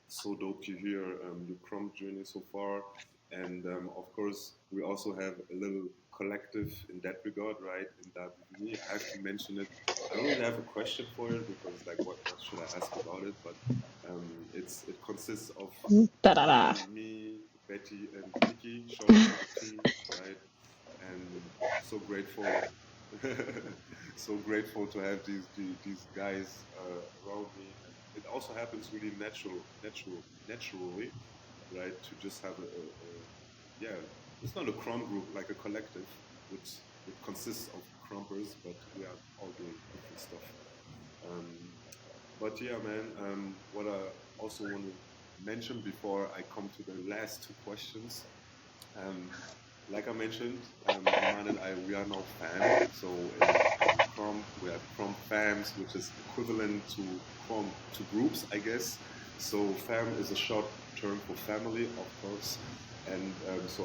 so dope to hear your Crumb journey so far. And of course, we also have a little collective in that regard, right? In that with me, I have to mention it. I don't really have a question for it because, like, what should I ask about it? But it consists of Da da da. me, Betty, and Nikki. Shout out to the team, right? And so grateful, so grateful to have these guys around me, and it also happens really naturally, right? To just have yeah, it's not a crumb group like a collective, which consists of crumpers, but we are all doing different stuff. Um, but yeah, man, what I also want to mention before I come to the last two questions, um, like I mentioned, Iman and I, we are now fam. So in Chrome, we have Chrome fams, which is equivalent to Chrome to groups, I guess. So fam is a short term for family, of course. And so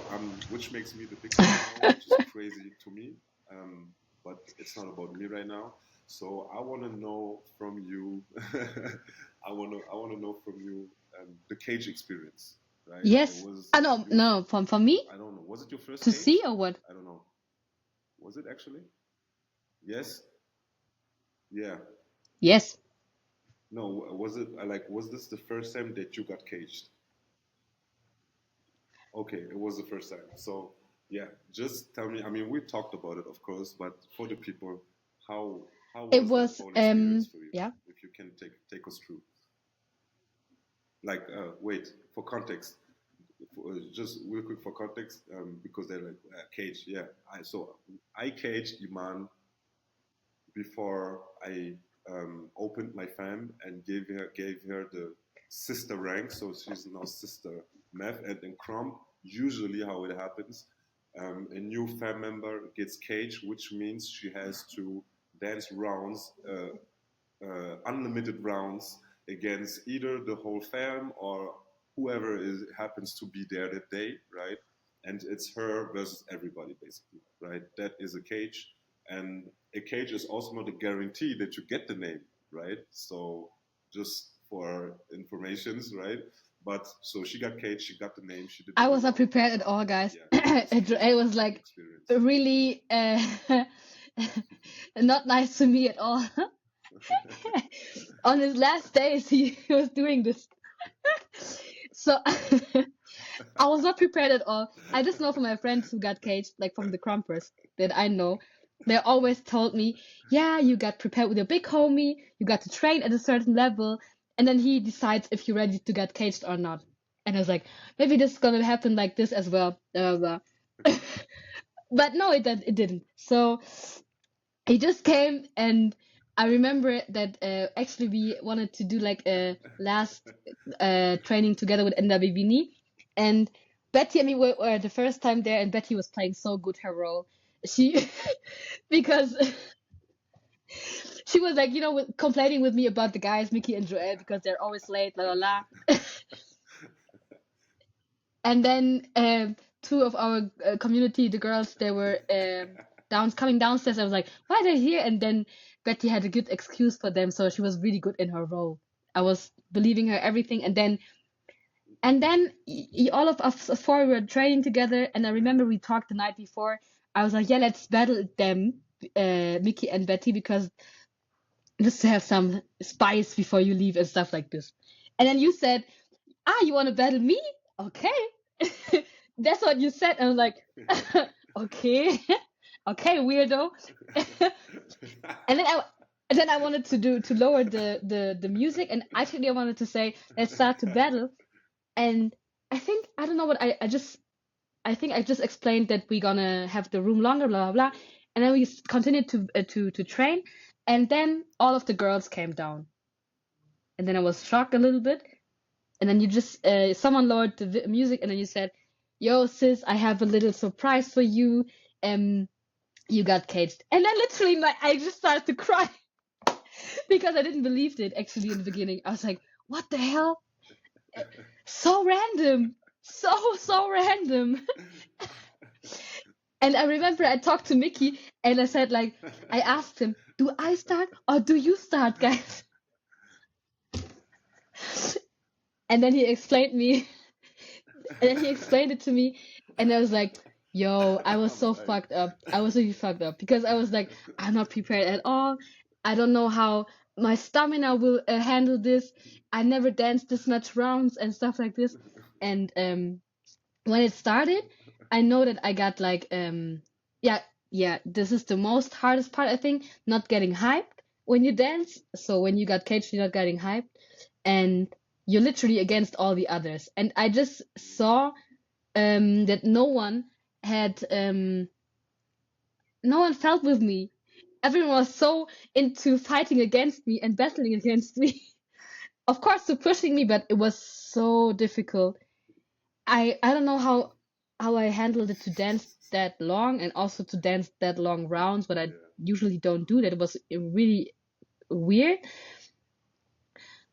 which makes me the big fam now, which is crazy to me. Um, but it's not about me right now. So I want to know from you. I want to know from you the cage experience, right? It Yes. was Ah, no, your no, for me I don't know. Was it your first to see cage? or what? I don't know. Was it actually? Yes. Yeah. Yes. No. Was it like? Was this the first time that you got caged? Okay, it was the first time. So yeah, just tell me. I mean, we talked about it, of course, but for the people, how It was that was whole experience for you? yeah. If you can take us through. Like, wait, for context, just real quick for context, because they're like cage. Yeah. I caged Iman before I opened my fam and gave her the sister rank. So she's now Sister Meth. And in Crump, usually how it happens, a new fam member gets caged, which means she has to dance rounds, unlimited rounds against either the whole fam or whoever happens to be there that day, right? And it's her versus everybody, basically, right? That is a cage, and a cage is also not a guarantee that you get the name, right? So just for informations, right? But so she got caged, she got the name, she did I every was not round, prepared at all, guys. yeah. Just It was crazy like experience. really not nice to me at all. On his last days, he was doing this. So I was not prepared at all. I just know from my friends who got caged, like from the crumpers that I know, they always told me, yeah, you got prepared with your big homie, you got to train at a certain level, and then he decides if you're ready to get caged or not. And I was like, maybe this is gonna happen like this as well. Blah, blah, blah. But no, it didn't. So he just came, and I remember that actually we wanted to do like a last training together with NWBNI, and Betty and me were the first time there, and Betty was playing so good her role. She because she was like, complaining with me about the guys, Mickey and Joel, because they're always late, la la la. And then two of our community, the girls, they were. coming downstairs. I was like, why are they here? And then Betty had a good excuse for them, so she was really good in her role. I was believing her everything, and then all of us four were training together. And I remember we talked the night before. I was like, yeah, let's battle them, Mickey and Betty, because just to have some spice before you leave and stuff like this. And then you said, you want to battle me? Okay. That's what you said. I was like, okay, okay, weirdo. And then I wanted to lower the music, and actually I wanted to say, let's start to battle. And I don't know what I think I just explained that we're gonna have the room longer, blah blah blah. And then we continued to train, and then all of the girls came down, and then I was shocked a little bit. And then you just someone lowered the music, and then you said, "Yo, sis, I have a little surprise for you. Um, you got caged." And then literally, I just started to cry because I didn't believe it actually in the beginning. I was like, "What the hell? So random, so random." And I remember I talked to Mickey, and I said like, I asked him, "Do I start or do you start, guys?" And then he explained me. And then he explained it to me, and I was like, yo, I was so Right. fucked up. I was really fucked up because I was like, I'm not prepared at all. I don't know how my stamina will handle this. I never danced this much rounds and stuff like this. And when it started, I know that I got like, yeah, yeah, this is the most hardest part, I think, not getting hyped when you dance. So when you got caged, you're not getting hyped. And you're literally against all the others. And I just saw that had no one felt with me. Everyone was so into fighting against me and battling against me. Of course, to pushing me, but it was so difficult. I don't know how I handled it to dance that long and also to dance that long rounds, but I Yeah. usually don't do that. It was really weird.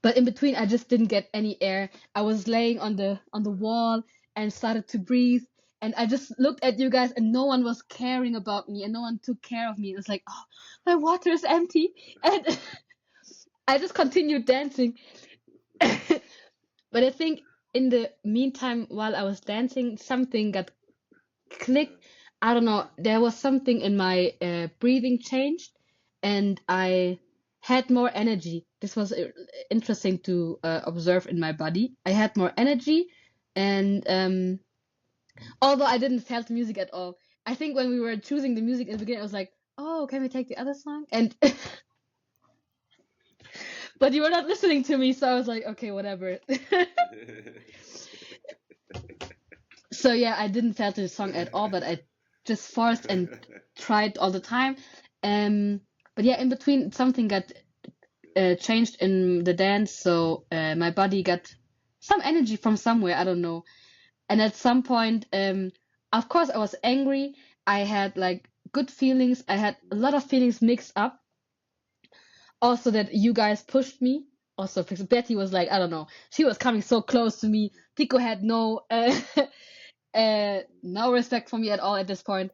But in between, I just didn't get any air. I was laying on the wall and started to breathe. And I just looked at you guys, and no one was caring about me, and no one took care of me. It was like, oh, my water is empty, and I just continued dancing. But I think in the meantime, while I was dancing, something got Yeah. clicked. I don't know. There was something in my breathing changed, and I had more energy. This was interesting to observe in my body. I had more energy, and although I didn't feel the music at all, I think when we were choosing the music in the beginning, I was like, "Oh, can we take the other song?" And but you were not listening to me, so I was like, "Okay, whatever." So yeah, I didn't feel the song at all, but I just forced and tried all the time. Um, but yeah, in between something got changed in the dance, so my body got some energy from somewhere, I don't know. And at some point, of course, I was angry. I had like good feelings. I had a lot of feelings mixed up. Also, that you guys pushed me. Also, because Betty was like, I don't know, she was coming so close to me. Tico had no respect for me at all at this point.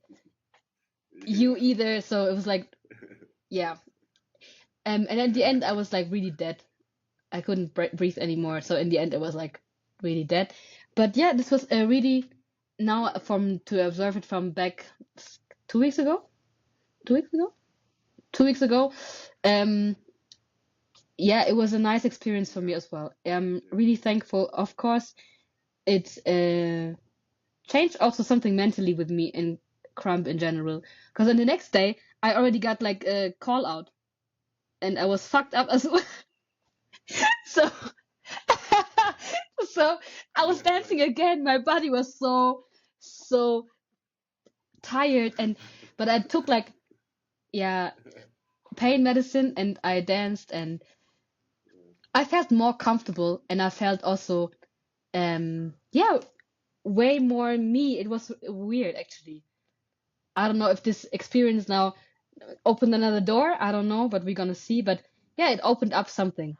You Yeah. either. So it was like, yeah. And at the end, I was like really dead. I couldn't breathe anymore. So in the end, it was like really dead. But yeah, this was a really now from to observe it from back 2 weeks ago. 2 weeks ago. 2 weeks ago. Um, yeah, it was a nice experience for me as well. I'm Yeah. really thankful. Of course, it changed also something mentally with me and Crump in general. Because on the next day, I already got like a call out, and I was fucked up as well. So so I was Yeah. dancing Right. again. My body was so tired, and but I took like, yeah, pain medicine, and I danced, and I felt more comfortable, and I felt also yeah, way more me. It was weird actually. I don't know if this experience now opened another door. I don't know, but we're gonna see. But yeah, it opened up something.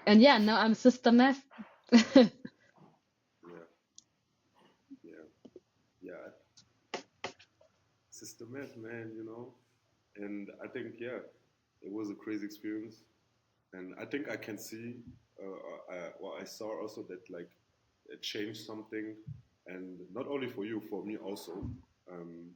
And yeah, now I'm Sister Meth. Yeah. Yeah. Yeah. JoelThaMef, man, and I think yeah, it was a crazy experience, and I think I can see, well, I saw also that like it changed something, and not only for you, for me also, um,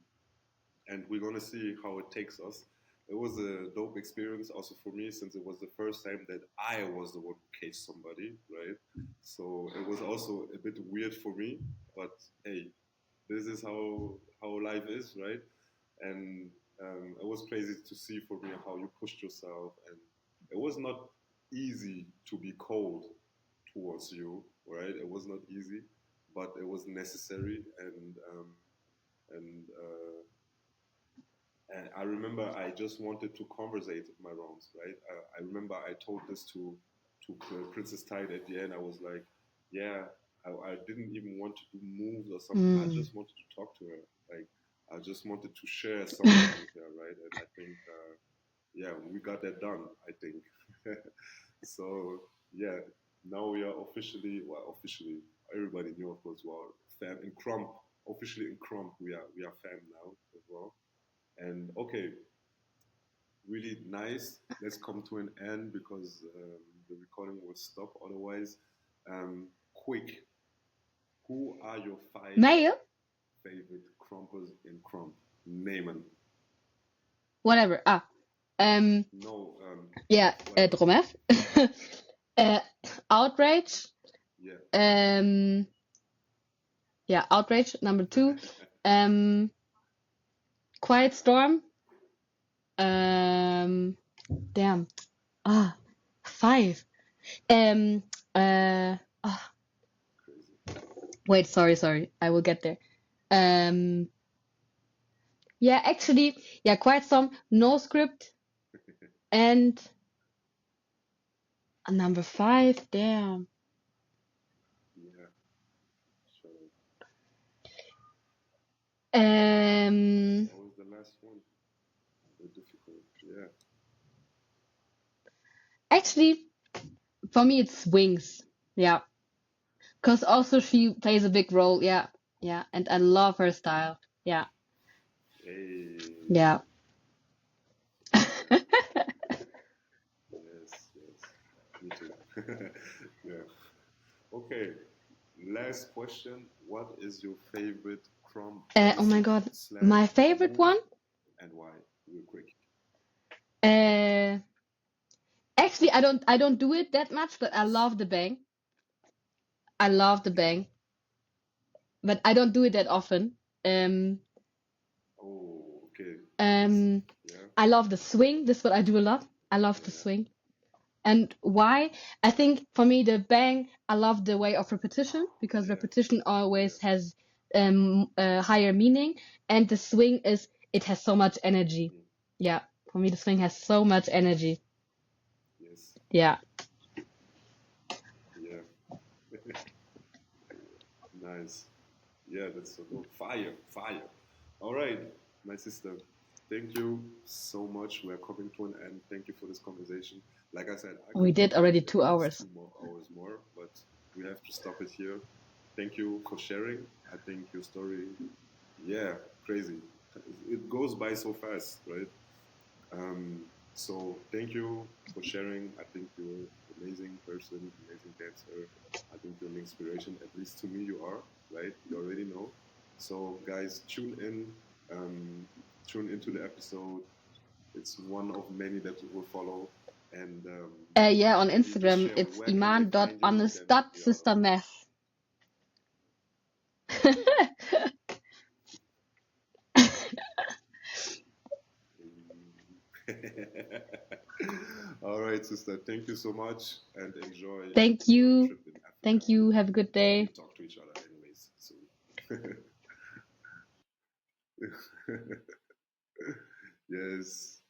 and we're gonna see how it takes us. It was a dope experience also for me since it was the first time that I was the one who caged somebody, right? So it was also a bit weird for me, but hey, this is how life is, right? And it was crazy to see for me how you pushed yourself, and it was not easy to be cold towards you, right? It was not easy, but it was necessary, and I remember I just wanted to conversate my wrongs, right? I remember I told this to Princess Tide at the end. I was like, yeah, I didn't even want to do moves or something. I Mm. just wanted to talk to her. Like, I just wanted to share something with her, right? And I think, yeah, we got that done, I think. So, yeah, now we are officially, well, officially, everybody knew, of course, well, fam in Crump, officially in Crump, we are fam now as well. And okay, really nice. Let's come to an end because the recording will stop otherwise. Quick, who are your five Mail? favorite crumpers in Crump? Name them. Whatever. No, Yeah, whatever. JoelThaMef. uh, Outrage. Yeah. Um, yeah, Outrage. Number two. Um, Quiet Storm. Um, damn. Ah, five. Um, uh, ah, Crazy. wait, sorry. I will get there. Um, yeah, actually, yeah, Quiet Storm, no script, and number five, damn. Yeah. So Um, what was the last one? So difficult. Yeah. Actually, for me, it's Wings. Yeah, because also she plays a big role. Yeah, yeah, and I love her style. Yeah, Hey. yeah. Yes. Yes. Me too. Yeah. Okay. Last question. What is your favorite crumb Oh my episode God, my slash favorite move one. and why? Real quick. Uh, Actually, I don't do it that much, but I love the bang. I love the bang, but I don't do it that often. Um, Oh, okay. Nice. um, Yeah. I love the swing. This is what I do a lot. I love the Yeah. swing. And why? I think for me, the bang, I love the way of repetition because Yeah. repetition Yeah. always has a higher meaning. And the swing it has so much energy. Mm. Yeah, for me, the swing has so much energy. Yes. Yeah. Yeah. Nice. Yeah, that's so dope. Fire. Fire. All right, my sister. Thank you so much. We're coming to an end. Thank you for this conversation. Like I said, I We could did talk already at two least hours. 2 more hours more, but we have to stop it here. Thank you for sharing. I think your story, yeah, crazy. It goes by so fast, right? So thank you for sharing. I think you're an amazing person, amazing dancer. I think you're an inspiration. At least to me, you are, right? You already know. So guys, um, tune into the episode. It's one of many that will follow. And Yeah, on can you just Instagram, share it's where can they Iman dot find you? Then understat we are Sista Meth. All right, sister. Thank you so much, and enjoy Thank your you. trip in Africa. Thank you. Have a good We day. talk to each other anyways soon. Yes.